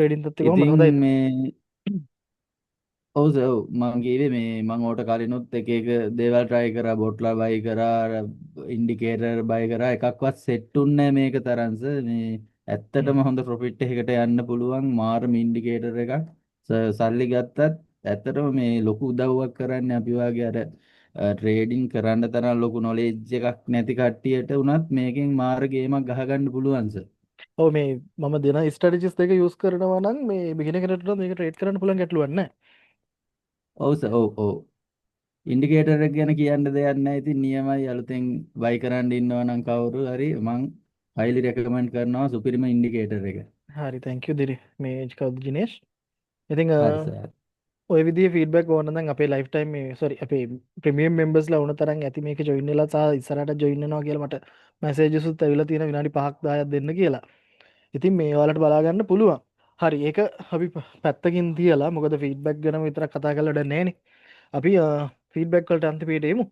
Trading තත්ත්වය කොහොමද? ඉතින් හොඳයිද? මේ ඔව් සර් ඔව් මං කිව්වේ මේ මං ඕට කලිනුත් එක එක දේවල් try කරා බොට්ලා බයි කරා ඉන්ඩිකේටර් බයි කරා එකක්වත් සෙට් උන්නේ මේක තරම් සර් මේ හ්ම්. ඇත්තටම හොඳ ප්‍රොෆිට් එකකට යන්න පුළුවන් මාරම ඉන්ඩිකේටර් එකක් සල්ලි ගත්තත් ඇත්තටම මේ ලොකු උදව්වක් කරන්නේ අපි වාගේ අර ට්‍රේඩින් කරන්න තරම් ලොකු නොලෙජ් එකක් නැති කට්ටියට උනත් මේකෙන් මාර ගේමක් ගහගන්න පුළුවන් සර්. ඔව් මේ මම දෙන ස්ට්‍රැටජිස් දෙක යූස් කරනවා නම් මේ බිගිනර් කෙනෙක්ට මේක ට්‍රේඩ් කරන්න පුළුවන් ගැටලුවක් නැහැ. ඔව් සර් ඔව් ඔව් ඉන්ඩිකේටර් එක ගැන කියන්න දෙයක් නැහැ. ඉතින් නියමයි අලුතෙන් බයි කරන්න ඉන්නවා නම් කවුරු හරි මං highly recommend කරනවා සුපිරිම ඉන්ඩිකේටර් එක. හරි thank you දිරි මේ කවුද ජිනේෂ්. ඉතින් හරි සර්. ඔය විදිහේ ෆීඩ්බැක් ඕන නම් අපේ ලයිෆ් ටයිම් මේ සෝරි අපේ ප්‍රීමියම් මෙම්බර්ස්ලා වුණ තරම් ඇති මේක ජොයින් වෙලා සහ ඉස්සරහට ජොයින් වෙනවා කියලා මට මැසේජස් උත් ඇවිල්ලා තියෙන විනාඩි 5ක් 10ක් දෙන්න කියලා. ඉතින් මේ ඔයාලට බලා ගන්න පුළුවන්. හරි ඒක අපි පැත්තකින් තියලා මොකද ෆීඩ්බැක් ගැන විතරක් කතා කරලා වැඩක් නැහැනේ. අපි ෆීඩ්බැක් වලට අන්තිමේට එමු.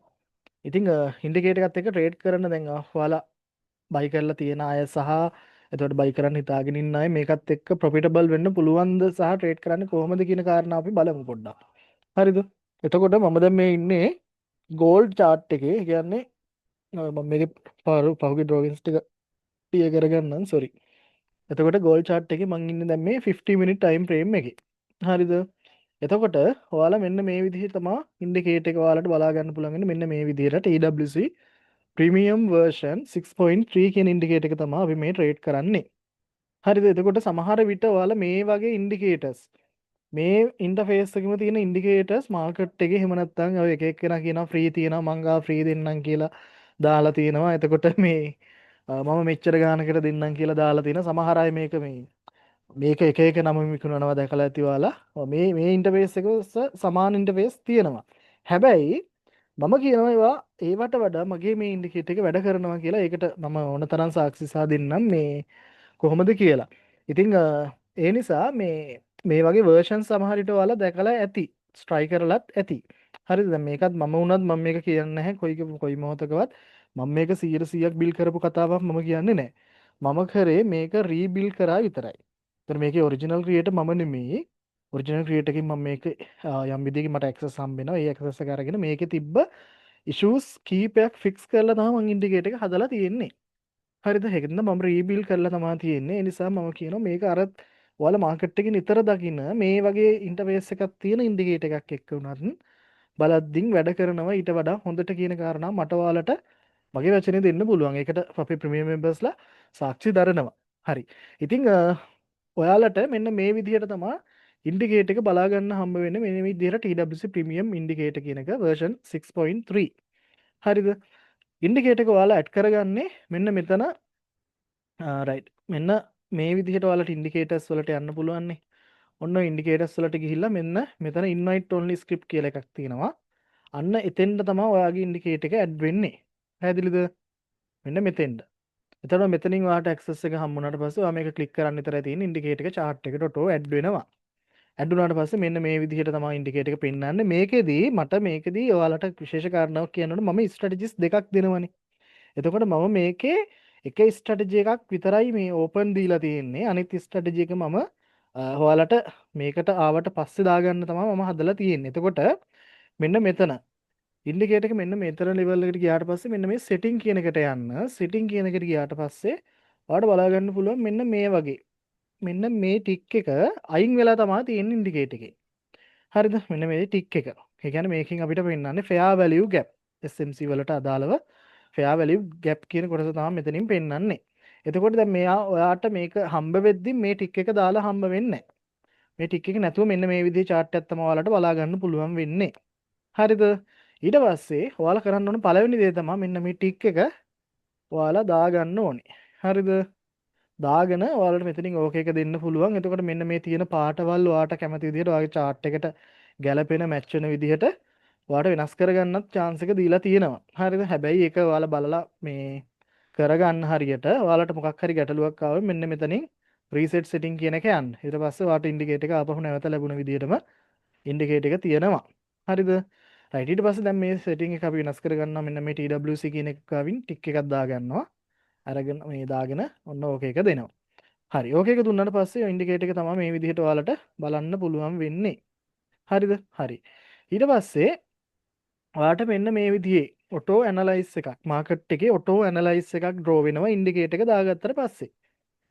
ඉතින් ඉන්ඩිකේටර් එකත් එක්ක ට්‍රේඩ් කරන්න දැන් ඔයාලා බයි කරලා තියෙන අය සහ එතකොට බයි කරන්න හිතාගෙන ඉන්න අය මේකත් එක්ක ප්‍රොෆිටබල් වෙන්න පුළුවන්ද සහ ට්‍රේඩ් කරන්නේ කොහොමද කියන කාරණා අපි බලමු පොඩ්ඩක්. හරිද? එතකොට මම දැන් මේ ඉන්නේ ගෝල්ඩ් chart එකේ. ඒ කියන්නේ මම මේකේ පහුගිය drawings ටික ටිය කරගන්නම් sorry. එතකොට ගෝල්ඩ් chart එකේ මම ඉන්නේ දැන් මේ 50 minute time frame එකේ. හරිද? එතකොට ඔයාලා මෙන්න මේ විදිහේ තමයි ඉන්ඩිකේටර් එක ඔයාලට බලා ගන්න පුළුවන් වෙන්නේ මෙන්න මේ විදිහට TWC ප්‍රීමියම් වර්ෂන් 6.3 කියන ඉන්ඩිකේටර් එක තමයි අපි මේ ට්‍රේඩ් කරන්නේ. හරිද? එතකොට සමහර විට ඔයාලා මේ වගේ ඉන්ඩිකේටර්ස් මේ ඉන්ටර්ෆේස් එකෙම තියෙන ඉන්ඩිකේටර්ස් මාකට් එකේ එහෙම නැත්නම් ඔය එක එක්කෙනා කියනවා ෆ්‍රී තියෙනවා මං ගා ෆ්‍රී දෙන්නම් කියලා දාලා තියෙනවා. එතකොට මේ මම මෙච්චර ගානකට දෙන්නම් කියලා දාලා තියෙන සමහර අය මේක එක එක නම විකුණනවා දැකලා ඇති ඔයාලා. මේ ඉන්ටර්ෆේස් එක සමාන ඉන්ටර්ෆේස් තියෙනවා. හැබැයි මම කියනවා ඒවට වඩා මගේ මේ ඉන්ඩිකේටර් එක වැඩ කරනවා කියලා. ඒකට මම ඕන තරම් සාක්ෂි සහ දෙන්නම් මේ කොහොමද කියලා. ඉතින් ඒ නිසා මේ වගේ වර්ෂන් සමහර විට ඔයාලා දැකලා ඇති. try කරලත් ඇති. හරිද? දැන් මේකත් මම වුණත් මම මේක කියන්නේ නැහැ කොයි මොහොතකවත් මම මේක 100%ක් බිල් කරපු කතාවක් මම කියන්නේ නැහැ. මම කරේ මේක රීබිල් කරා විතරයි. ඒතර මේකේ ඔරිජිනල් ක්‍රියේටර් මම නෙමෙයි. ඔරිජිනල් ක්‍රියේටර් එකකින් මම මේක යම් විදිහකින් මට ඇක්සස් හම්බ වෙනවා. ඒ ඇක්සස් එක අරගෙන මේකේ තිබ්බ ඉෂුස් කීපයක් ෆික්ස් කරලා තමයි මම ඉන්ඩිකේටර් එක හදලා තියෙන්නේ. හරිද? ඒකෙන්ද මම රීබිල් කරලා තමයි තියෙන්නේ. ඒ නිසා මම කියනවා මේක අර ඔයාලා මාකට් එකේ නිතර දකින්න මේ වගේ ඉන්ටර්ෆේස් එකක් තියෙන ඉන්ඩිකේටර් එකක් එක්ක උනත් බලද්දින් වැඩ කරනවා ඊට වඩා හොඳට කියන කාරණා මට ඔයාලට මගේ වචනේ දෙන්න පුළුවන්. ඒකට අපේ ප්‍රීමියම් මෙම්බර්ස්ලා සාක්ෂි දරනවා. හරි. ඉතින් ඔයාලට මෙන්න මේ විදිහට තමයි ඉන්ඩිකේටර් එක බලා ගන්න හම්බ වෙන්නේ මේ විදිහට TWC ප්‍රීමියම් ඉන්ඩිකේටර් කියන එක version 6.3. හරිද? ඉන්ඩිකේටර් එක ඔයාලා ඇඩ් කරගන්නේ මෙන්න මෙතන රයිට්. මෙන්න මේ විදිහට ඔයාලට ඉන්ඩිකේටර්ස් වලට යන්න පුළුවන් නේ. ඔන්න ඉන්ඩිකේටර්ස් වලට ගිහිල්ලා මෙන්න මෙතන invite only script කියලා එකක් තියෙනවා. අන්න එතෙන්ට තමයි ඔයාගේ ඉන්ඩිකේටර් එක ඇඩ් වෙන්නේ. පැහැදිලිද? මෙන්න මෙතෙන්ට. එතකොට මෙතනින් ඔයාලට access එක හම්බුනාට පස්සේ ඔයා මේක click කරන්න විතරයි තියෙන්නේ ඉන්ඩිකේටර් එක chart එකට auto ඇඩ් වෙනවා. ඇඩ් වුණාට පස්සේ මෙන්න මේ විදිහට තමයි ඉන්ඩිකේටර් එක පෙන්වන්නේ. මේකෙදී ඔයාලට විශේෂ කාරණාවක් කියනකොට මම ස්ට්‍රැටජිස් දෙකක් දෙනවනේ. එතකොට මම මේකේ එක ස්ට්‍රැටජි එකක් විතරයි මේ ඕපන් දීලා තියෙන්නේ. අනිත් ස්ට්‍රැටජි එක මම ඔයාලට මේකට ආවට පස්සේ දාගන්න තමයි මම හදලා තියෙන්නේ. එතකොට මෙන්න මෙතන ඉන්ඩිකේටර් එක මෙන්න මෙතන ලෙවල් එකට ගියාට පස්සේ මෙන්න මේ setting කියන එකට යන්න. setting කියන එකට ගියාට පස්සේ ඔයාලට බලා ගන්න පුළුවන් මෙන්න මේ වගේ. මෙන්න මේ ටික් එක අයින් වෙලා තමයි තියෙන්නේ ඉන්ඩිකේටර් එකේ. හරිද? මෙන්න මේ ටික් එක. ඒ කියන්නේ මේකෙන් අපිට පෙන්නන්නේ fair value gap. SMC වලට අදාළව fair value gap කියන කොටස තමයි මෙතනින් පෙන්වන්නේ. එතකොට දැන් ඔයාට මේක හම්බ වෙද්දි මේ ටික් එක දාලා හම්බ වෙන්නේ නැහැ. මේ ටික් එක නැතුව මෙන්න මේ විදිහේ chart එකක් තමයි ඔයාලට බලා ගන්න පුළුවන් වෙන්නේ. හරිද? ඊට පස්සේ ඔයාලා කරන්න ඕන පළවෙනි දේ තමයි මෙන්න මේ ටික් එක ඔයාලා දාගන්න ඕනේ. හරිද? දාගෙන ඔයාලට මෙතනින් ඕකේ එක දෙන්න පුළුවන්. එතකොට මෙන්න මේ තියෙන පාටවල් ඔයාට කැමති විදිහට ඔයාගේ chart එකට ගැලපෙන මැච් වෙන විදිහට ඔයාට වෙනස් කරගන්නත් chance එක දීලා තියෙනවා. හරිද? හැබැයි ඒක ඔයාලා බලලා මේ කරගන්න හරියට ඔයාලට මොකක් හරි ගැටලුවක් ආවම මෙන්න මෙතනින් reset setting කියන එක යන්න. ඊට පස්සේ ඔයාට ඉන්ඩිකේටර් එක ආපහු නැවත ලැබුණ විදිහටම ඉන්ඩිකේටර් එක තියෙනවා. හරිද? රයිට් ඊට පස්සේ දැන් මේ setting එක අපි වෙනස් කරගන්නවා. මෙන්න මේ TWC කියන එක ගාවින් ටික් එකක් දාගන්නවා. අරගෙන මේ දාගෙන ඔන්න ඕක එක දෙනවා. හරි. ඕකේක දුන්නාට පස්සේ ඉන්ඩිකේටර් එක තමයි මේ විදිහට ඔයාලට බලන්න පුළුවන් වෙන්නේ. හරිද? හරි. ඊට පස්සේ ඔයාලට මෙන්න මේ විදිහේ ඔටෝ ඇනලයිස් එකක් මාකට් එකේ ඔටෝ ඇනලයිස් එකක් ඩ්‍රෝ වෙනවා ඉන්ඩිකේටර් එක දාගත්තට පස්සේ.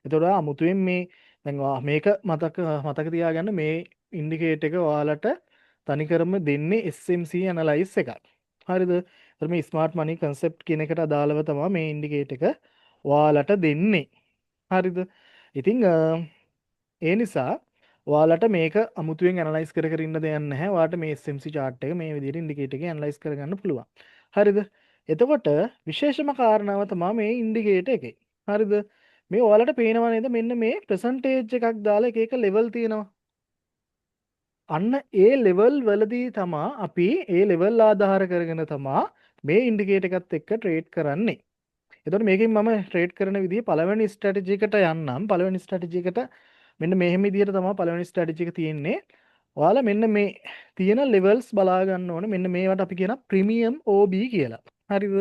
එතකොට අමුතුවෙන් මේ දැන් මේක මතක තියාගන්න මේ ඉන්ඩිකේටර් එක ඔයාලට තනිකරම දෙන්නේ SMC ඇනලයිස් එකක්. හරිද? එතකොට මේ ස්මාර්ට් මනි concept කියන එකට අදාළව තමයි මේ ඉන්ඩිකේටර් එක ඔයාලට දෙන්නේ. හරිද? ඉතින් ඒ නිසා ඔයාලට මේක අමුතුවෙන් ඇනලයිස් කර කර ඉන්න දෙයක් නැහැ. ඔයාලට මේ SMC chart එක මේ විදිහට ඉන්ඩිකේටර් එක ඇනලයිස් කරගන්න පුළුවන්. හරිද? එතකොට විශේෂම කාරණාව තමයි මේ ඉන්ඩිකේටර් එකේ. හරිද? මේ ඔයාලට පේනවා නේද මෙන්න මේ percentage එකක් දාලා එක එක level තියෙනවා. අන්න ඒ level වලදී තමයි අපි ඒ level ආධාර කරගෙන තමයි මේ ඉන්ඩිකේටර් එකත් එක්ක ට්‍රේඩ් කරන්නේ. එතකොට මේකෙන් මම ට්‍රේඩ් කරන විදිහ පළවෙනි ස්ට්‍රැටජි එකට යන්නම්. පළවෙනි ස්ට්‍රැටජි එකට මෙන්න මෙහෙම විදිහට තමයි පළවෙනි ස්ට්‍රැටජි එක තියෙන්නේ. ඔයාලා මෙන්න මේ තියෙන levels බලා ගන්න ඕනේ. මෙන්න මේවට අපි කියන ප්‍රීමියම් OB කියලා. හරිද?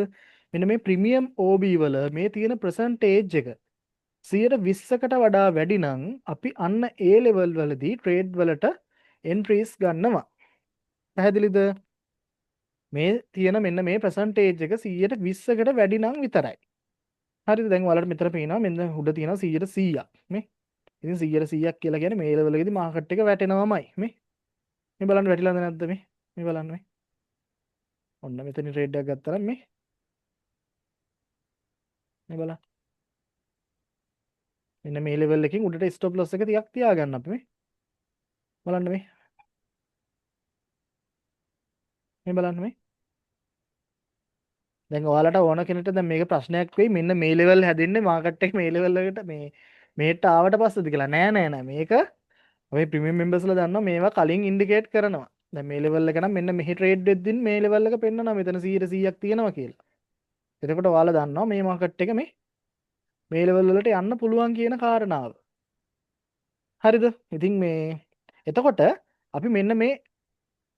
මෙන්න මේ ප්‍රීමියම් OB වල මේ තියෙන percentage එක 120කට වඩා වැඩි නම් අපි අන්න ඒ level වලදී trade වලට entries ගන්නවා. පැහැදිලිද? මේ තියෙන මෙන්න මේ percentage එක 120කට වැඩි නම් විතරයි. හරිද? දැන් ඔයාලට මෙතන පේනවා මෙන්න උඩ තියෙනවා 100ක් මේ. ඉතින් 100ක් කියලා කියන්නේ මේ level එකේදී market එක වැටෙනවමයි මේ. මේ බලන්න වැටිලාද නැද්ද මේ? මේ බලන්න මේ. ඔන්න මෙතන trade එකක් ගත්තා නම් මේ බලන්න. මෙන්න මේ level එකකින් උඩට stop loss එක ටිකක් තියාගන්න අපි මේ. බලන්න මේ. මේ බලන්න මේ. දැන් ඔයාලට ඕන කෙනෙක්ට දැන් මේක ප්‍රශ්නයක් වෙයි මෙන්න මේ level හැදෙන්නේ market එක මේ level එකට මේට ආවට පස්සේද කියලා. නෑ මේක අපි ප්‍රීමියම් මෙම්බර්ස්ලා දන්නවා මේවා කලින් ඉන්ඩිකේට් කරනවා. දැන් මේ level එක නම් මෙන්න මෙහි ට්‍රේඩ් වෙද්දී මේ level එක පෙන්නනවා මෙතන 100ක් තියෙනවා කියලා. එතකොට ඔයාලා දන්නවා මේ මාකට් එක මේ level වලට යන්න පුළුවන් කියන කාරණාව. හරිද? ඉතින් මේ එතකොට අපි මෙන්න මේ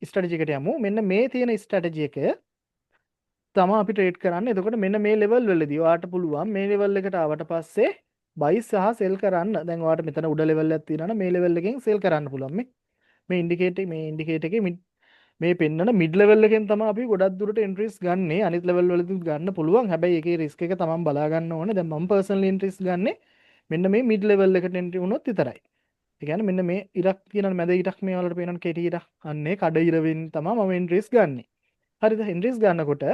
ස්ට්‍රැටජි එකට යමු. මෙන්න මේ තියෙන ස්ට්‍රැටජි එක තමයි අපි ට්‍රේඩ් කරන්නේ. එතකොට මෙන්න මේ level වලදී ඔයාට පුළුවන් මේ level එකට ආවට පස්සේ buy සහ sell කරන්න. දැන් ඔයාට මෙතන උඩ level එකක් තියෙනවා නම් මේ level එකෙන් sell කරන්න පුළුවන් මේ ඉන්ඩිකේටර් එකේ මේ පෙන්නන මිඩ් ලෙවල් එකෙන් තමයි අපි ගොඩක් දුරට එන්ට්‍රීස් ගන්නෙ. අනිත් ලෙවල් වලදී ගන්න පුළුවන්. හැබැයි ඒකේ රිස්ක් එක තමන් බලා ගන්න ඕනේ. දැන් මම පර්සනලි එන්ට්‍රීස් ගන්නෙ මෙන්න මේ මිඩ් ලෙවල් එකට එන්ට්‍රි වුණොත් විතරයි. ඒ කියන්නේ මෙන්න මේ ඉරක් තියෙනවා මැද ඉරක් මේ වලට පේනවා කෙටි ඉරක්. අන්නේ කඩ ඉරවෙන් තමයි මම එන්ට්‍රීස් ගන්නෙ. හරිද? එන්ට්‍රීස් ගන්නකොට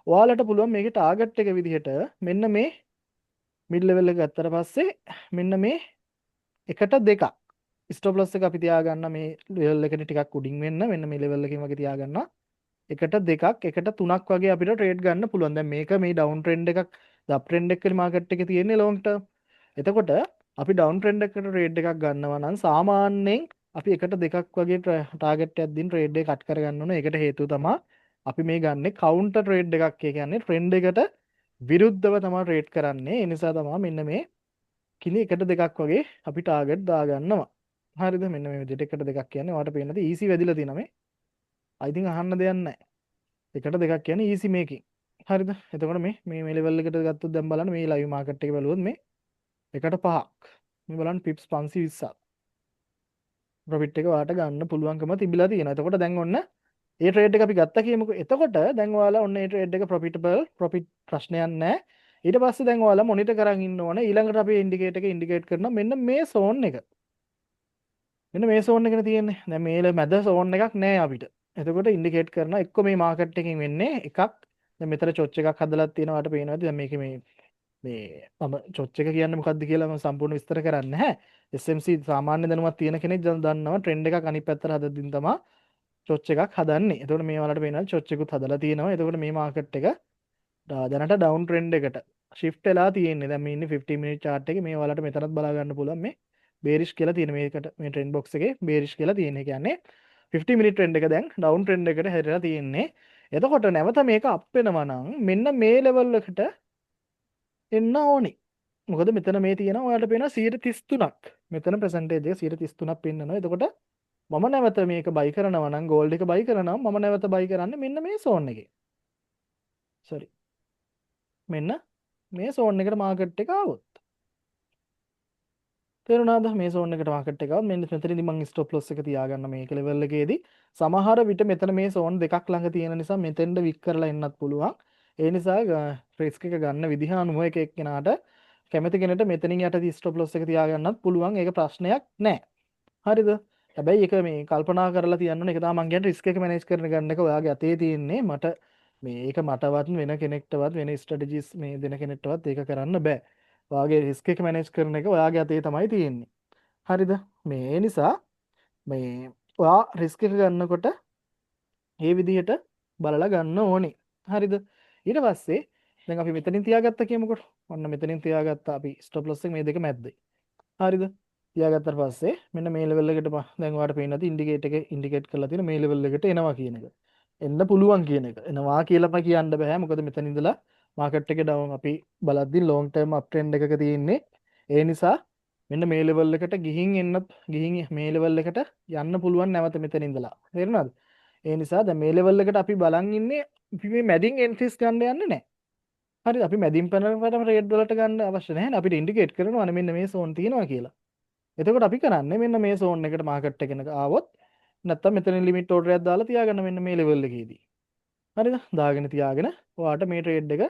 ඔයාලට පුළුවන් මේකේ ටාගට් එක විදිහට මෙන්න මේ මිඩ් ලෙවල් එක ගත්තට පස්සේ මෙන්න මේ එකට දෙකක් ස්ටොප් ලොස් එක අපි තියාගන්න මේ ලෙවල් එකට ටිකක් උඩින් වෙන්න මෙන්න මේ ලෙවල් එකකින් වගේ තියාගන්න. එකට දෙකක් එකට තුනක් වගේ අපිට ට්‍රේඩ් ගන්න පුළුවන්. දැන් මේක මේ ඩවුන් ට්‍රෙන්ඩ් එකක් අප් ට්‍රෙන්ඩ් එකේ මාකට් එකේ තියෙන්නේ ලොන්ග් ටර්ම්. එතකොට අපි ඩවුන් ට්‍රෙන්ඩ් එකකට ට්‍රේඩ් එකක් ගන්නවා නම් සාමාන්‍යයෙන් අපි එකට දෙකක් වගේ ටාගට් එකක් දින් ට්‍රේඩ් එක කට් කරගන්න ඕනේ. ඒකට හේතුව තමයි අපි මේ ගන්නේ කවුන්ටර් ට්‍රේඩ් එකක්. ඒ කියන්නේ ට්‍රෙන්ඩ් එකට විරුද්ධව තමයි ට්‍රේඩ් කරන්නේ. ඒ නිසා තමයි මෙන්න මේ කිලි එකට දෙකක් වගේ අපි ටාගට් දාගන්නවා. හරිද? මෙන්න මේ විදිහට එකට දෙකක් කියන්නේ ඔයාලට පේනද ඊසි වැදිලා තියෙනවා මේ. I think අහන්න දෙයක් නැහැ. එකට දෙකක් කියන්නේ ඊසි මේකින්. හරිද? එතකොට මේ ලෙවල් එකට ගත්තොත් දැන් බලන්න මේ ලයිව් මාකට් එක බලුවොත් මේ එකට 5ක්. මේ බලන්න පිප්ස් 520ක්. ප්‍රොෆිට් එක ඔයාලට ගන්න පුළුවන්කම තිබිලා තියෙනවා. එතකොට දැන් ඔන්න ඒ ට්‍රේඩ් එක අපි ගත්තා කියමුකෝ. එතකොට දැන් ඔයාලා ඔන්න ඒ ට්‍රේඩ් එක ප්‍රොෆිට් ප්‍රශ්නයක් නැහැ. ඊට පස්සේ දැන් ඔයාලා මොනිටර් කරන් ඉන්න ඕනේ. ඊළඟට අපි ඉන්ඩිකේටර් එක ඉන්ඩිකේට් කරනවා මෙන්න මේ සෝන් එක. මෙන්න මේ සෝන් එකනේ තියෙන්නේ. දැන් මේ මැද සෝන් එකක් නැහැ අපිට. එතකොට ඉන්ඩිකේට් කරනවා එක්ක මේ මාකට් එකකින් වෙන්නේ එකක්. දැන් මෙතන චොච් එකක් හදලා තියෙනවා වට පේනවාද? දැන් මේකේ මේ මම චොච් එක කියන්නේ මොකක්ද කියලා මම සම්පූර්ණ විස්තර කරන්නේ නැහැ. SMC සාමාන්‍ය දැනුමක් තියෙන කෙනෙක් දන්නවා ට්‍රෙන්ඩ් එකක් අනිත් පැත්තට හදද්දින් තමයි චොච් එකක් හදන්නේ. එතකොට මේ වලට පේනවා චොච් එකකුත් හදලා තියෙනවා. එතකොට මේ මාකට් එක දැනට ඩවුන් ට්‍රෙන්ඩ් එකට shift වෙලා තියෙන්නේ. දැන් මේ ඉන්නේ 15 minute chart එකේ මේ වලට මෙතනත් බලා ගන්න පුළුවන් මේ bearish කියලා තියෙන මේකට මේ trend box එකේ bearish කියලා තියෙන. ඒ කියන්නේ 50 minute trend එක දැන් down trend එකට හැරිලා තියෙන්නේ. එතකොට නැවත මේක අප් වෙනවා නම් මෙන්න මේ level එකට එන්න ඕනි. මොකද මෙතන මේ තියෙනවා ඔයාලට පේනවා 133ක්. මෙතන percentage එක 133ක් පෙන්නනවා. එතකොට මම නැවත මේක buy කරනවා නම් gold එක buy කරනවා මම නැවත buy කරන්නේ මෙන්න මේ zone එකේ. sorry. මෙන්න මේ zone එකට market එක ආවොත් තේරුණාද? මේ zone එකට මාකට් එක ආවත් මෙන්න මෙතනදී මම stop loss එක තියාගන්න මේක level එකේදී. සමහර විට මෙතන මේ zone දෙකක් ළඟ තියෙන නිසා මෙතෙන්ද වික් කරලා එන්නත් පුළුවන්. ඒ නිසා risk එක ගන්න විදිහ අනුව එක එක්කෙනාට කැමති කෙනෙක්ට මෙතනින් යටදී stop loss එක තියාගන්නත් පුළුවන්. ඒක ප්‍රශ්නයක් නෑ. හරිද? හැබැයි ඒක මේ කල්පනා කරලා තියන්න ඕනේ. ඒක තමයි මම කියන්නේ risk එක manage කරන ගන්න එක ඔයාගේ අතේ තියෙන්නේ. මේක මටවත් වෙන කෙනෙක්ටවත් වෙන strategies මේ දෙන කෙනෙක්ටවත් ඒක කරන්න බෑ. ඔයාගේ risk එක manage කරන එක ඔයාගේ අතේ තමයි තියෙන්නේ. හරිද? මේ නිසා මේ ඔයා risk එක ගන්නකොට මේ විදිහට බලලා ගන්න ඕනේ. හරිද? ඊට පස්සේ දැන් අපි මෙතනින් තියාගත්තා කියමුකෝ. ඔන්න මෙතනින් තියාගත්තා අපි stop loss එක මේ දෙක මැද්දේ. හරිද? තියාගත්තට පස්සේ මෙන්න මේ level එකට දැන් ඔයාලට පේන්නේ නැති ඉන්ඩිකේටර් එක ඉන්ඩිකේට් කරලා තියෙන මේ level එකට එනවා කියන එක. එන්න පුළුවන් කියන එක. එනවා කියලාම කියන්න බෑ. මොකද මෙතන ඉඳලා මාකට් එකේ ඩවුන් අපි බලද්දි long term up trend එකක තියෙන්නේ. ඒ නිසා මෙන්න මේ level එකට ගිහින් මේ level එකට යන්න පුළුවන් නැවත මෙතන ඉඳලා. තේරුණාද? ඒ නිසා දැන් මේ level එකට අපි බලන් ඉන්නේ අපි මේ මැදින් entries ගන්න යන්නේ නැහැ. හරි අපි මැදින් පැනනකොට රේඩ් වලට ගන්න අවශ්‍ය නැහැ නේ. අපිට ඉන්ඩිකේට් කරනවා නේ මෙන්න මේ zone තියෙනවා කියලා. එතකොට අපි කරන්නේ මෙන්න මේ zone එකට මාකට් එකක ආවොත් නැත්තම් මෙතන ලිමිට් ඕඩර් එකක් දාලා තියාගන්න මෙන්න මේ level එකේදී. හරිද? දාගෙන තියාගෙන ඔයාට මේ ට්‍රේඩ් එක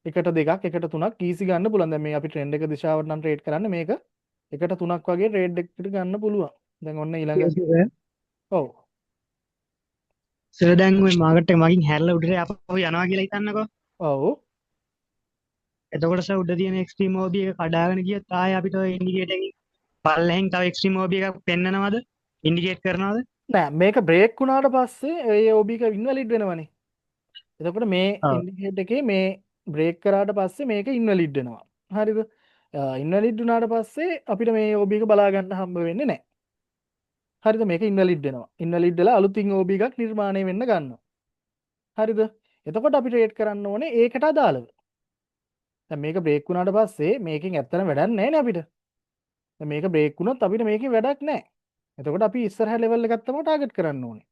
එකට දෙකක් එකට තුනක් ඊසි ගන්න පුළුවන්. දැන් මේ අපි ට්‍රෙන්ඩ් එක දිශාවට නම් ට්‍රේඩ් කරන්නේ මේක එකට තුනක් වගේ ට්‍රේඩ් එකකට ගන්න පුළුවන්. දැන් ඔන්න ඊළඟ ඔව් සර් දැන් ওই මාකට් එක මගින් හැරලා උඩට අපව යනවා කියලා හිතන්නකෝ. ඔව් එතකොට සර් උඩ තියෙන එක්ස්ට්‍රීම් OB එක කඩාගෙන ගියත් ආයේ අපිට ওই ඉන්ඩිකේටර් එකකින් පල්ලෙහෙන් තව එක්ස්ට්‍රීම් OB එකක් පෙන්නනවද? ඉන්ඩිකේට් කරනවද? නෑ මේක බ්‍රේක් වුණාට පස්සේ ඒ OB එක ඉන්වැලිඩ් වෙනවනේ. එතකොට මේ ඔව්. ඉන්ඩිකේටර් එකේ මේ බ්‍රේක් කරාට පස්සේ මේක ඉන්වැලිඩ් වෙනවා. හරිද? ඉන්වැලිඩ් වුණාට පස්සේ අපිට මේ OB එක බලා ගන්න හම්බ වෙන්නේ නැහැ. හරිද? මේක ඉන්වැලිඩ් වෙනවා. ඉන්වැලිඩ් වෙලා අලුතින් OB එකක් නිර්මාණය වෙන්න ගන්නවා. හරිද? එතකොට අපි ට්‍රේඩ් කරන්න ඕනේ ඒකට අදාළව. දැන් මේක බ්‍රේක් වුණාට පස්සේ මේකෙන් ඇත්තටම වැඩක් නැහැ නේ අපිට. දැන් මේක බ්‍රේක් වුණොත් අපිට මේකෙන් වැඩක් නැහැ. එතකොට අපි ඉස්සරහ ලෙවල් එකක් තමයි ටාගට් කරන්න ඕනේ.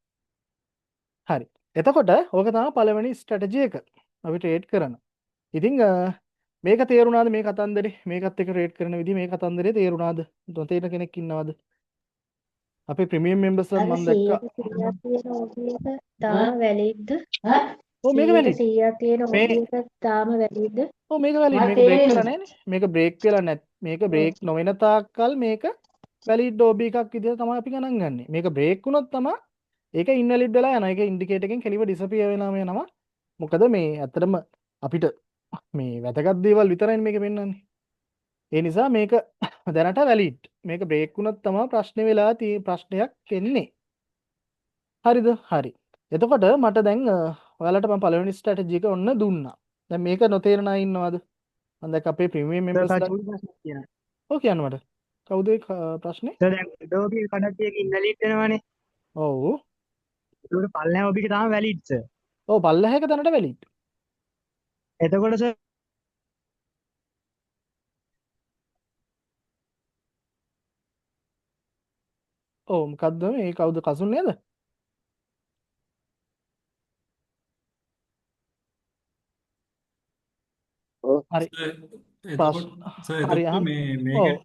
හරි. එතකොට ඕක තමයි පළවෙනි ස්ට්‍රැටජි එක. අපි ට්‍රේඩ් කරන. ඉතින් මේක තේරුණාද මේ කතන්දරේ? මේකත් එක්ක ට්‍රේඩ් කරන විදිහ මේ කතන්දරේ තේරුණාද? තේරෙන කෙනෙක් ඉන්නවද? අපේ ප්‍රීමියම් මෙම්බර්ස්ලා අර මම දැක්කා. 100ක් තියෙන OB එක තාම වැලිඩ්ද? ඔව් මේක 100ට වැලිඩ්. 100ක් තියෙන OB මේ එක තාම වැලිඩ්ද? ඔව් මේක වැලිඩ්. මේක බ්‍රේක් වෙලා නැහැ නේ. මේක බ්‍රේක් වෙලා නැත්. මේක බ්‍රේක් නොවන තාක්කල් මේක වැලිඩ් OB එකක් විදිහට තමයි අපි ගණන් ගන්නෙ. මේක බ්‍රේක් වුණොත් තමයි ඒක ඉන්වැලිඩ් වෙලා යනවා. ඒක ඉන්ඩිකේටර් එකෙන් කෙලිව ඩිසපියර් වෙනාම යනවා. මොකද මේ ඇත්තටම අපිට මේ වැදගත් දේවල් විතරයි මේක පෙන්වන්නේ. ඒ නිසා මේක දැනට වැලිඩ්. මේක බ්‍රේක් වුණොත් තමයි ප්‍රශ්නයක් එන්නේ. හරිද? හරි. එතකොට මට දැන් ඔයාලට මම පළවෙනි ස්ට්‍රැටජි එක ඔන්න දුන්නා. දැන් මේක නොතේරෙන අය ඉන්නවද? මම දැක්ක අපේ ප්‍රීමියම් සර් මෙම්බර්ස්ලා කචුල් ප්‍රශ්නයක් තියෙනවා. ඔව් කියන්න මට. කවුද ඒ ප්‍රශ්නේ? සර් දැන් උඩ OB එක කඩක් එකකින් ඉන්වැලිඩ් වෙනවනේ. ඔව්. ඒකට පල්ලෙහා OB එක තාම වැලිඩ් සර්. ඔව් පල්ලෙහාක දැනට වැලිඩ්. එතකොට සර් ඔව් මොකද්ද මේ කවුද කසුන් නේද? හරි. එතකොට හරි අහන්න. මේක ඔව්.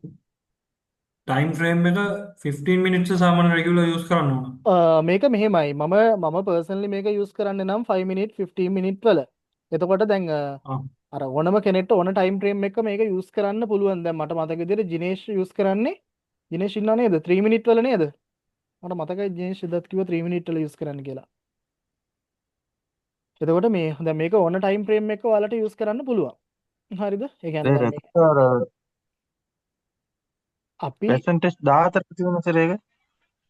ටයිම් ෆ්‍රේම් එක 15 මිනිත්ස් සාමාන්‍ය රෙගියුලර් යූස් කරන්න ඕන. මේක මෙහෙමයි. මම පර්සනලි මේක යූස් කරන්නේ නම් 5 මිනිත් 15 මිනිත් වල. එතකොට දැන් ආ. අර ඕනම කෙනෙක්ට ඕන ටයිම් ෆ්‍රේම් එක මේක යූස් කරන්න පුළුවන්. දැන් මට මතක විදිහට ජිනේෂ් යූස් කරන්නේ ජිනේෂ් ඉන්නව නේද? 3 මිනිත් වල නේද? මට මතකයි ජිනේෂ් දත් කිව්වා 3 මිනිත් වල යූස් කරන්න කියලා. එතකොට මේ දැන් මේක ඕන ටයිම් ෆ්‍රේම් එක ඔයාලට යූස් කරන්න පුළුවන්. හරිද? ඒ කියන්නේ දැන් මේ අපි percentage 14ක් තියෙන සර් ඒක.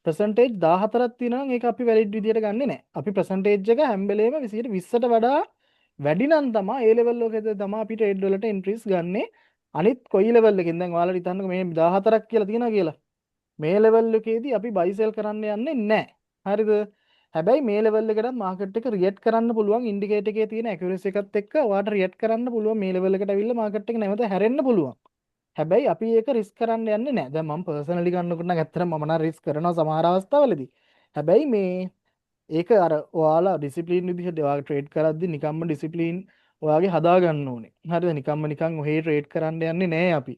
percentage 14ක් තියෙනවා නම් ඒක අපි වැලිඩ් විදියට ගන්නෙ නැහැ. අපි percentage එක හැම වෙලේම 20ට වඩා වැඩි නම් තමයි ඒ level එකේද තමයි අපි trade වලට entries ගන්නෙ. අනිත් කොයි level එකකින් දැන් ඔයාලා හිතන්නකෝ මේ 14ක් කියලා තියෙනවා කියලා. මේ level එකේදී අපි buy sell කරන්න යන්නේ නැහැ. හරිද? හැබැයි මේ level එකට market එක react කරන්න පුළුවන් indicator එකේ තියෙන accuracy එකත් එක්ක ඔයාලට react කරන්න පුළුවන් මේ level එකට ඇවිල්ලා market එක නැවත හැරෙන්න පුළුවන්. හැබැයි අපි ඒක රිස්ක් කරන්න යන්නේ නැහැ. දැන් මම පර්සනලි ගන්නකොට නම් ඇත්තටම මම නම් රිස්ක් කරනවා සමහර අවස්ථාවලදී. හැබැයි මේ ඒක අර ඔයාලා ඩිසිප්ලින් විදිහට ඔයාලා ට්‍රේඩ් කරද්දි නිකම්ම ඩිසිප්ලින් ඔයාගේ හදා ගන්න ඕනේ. හරිද? නිකම්ම නිකන් ඔහේ ට්‍රේඩ් කරන්න යන්නේ නැහැ අපි.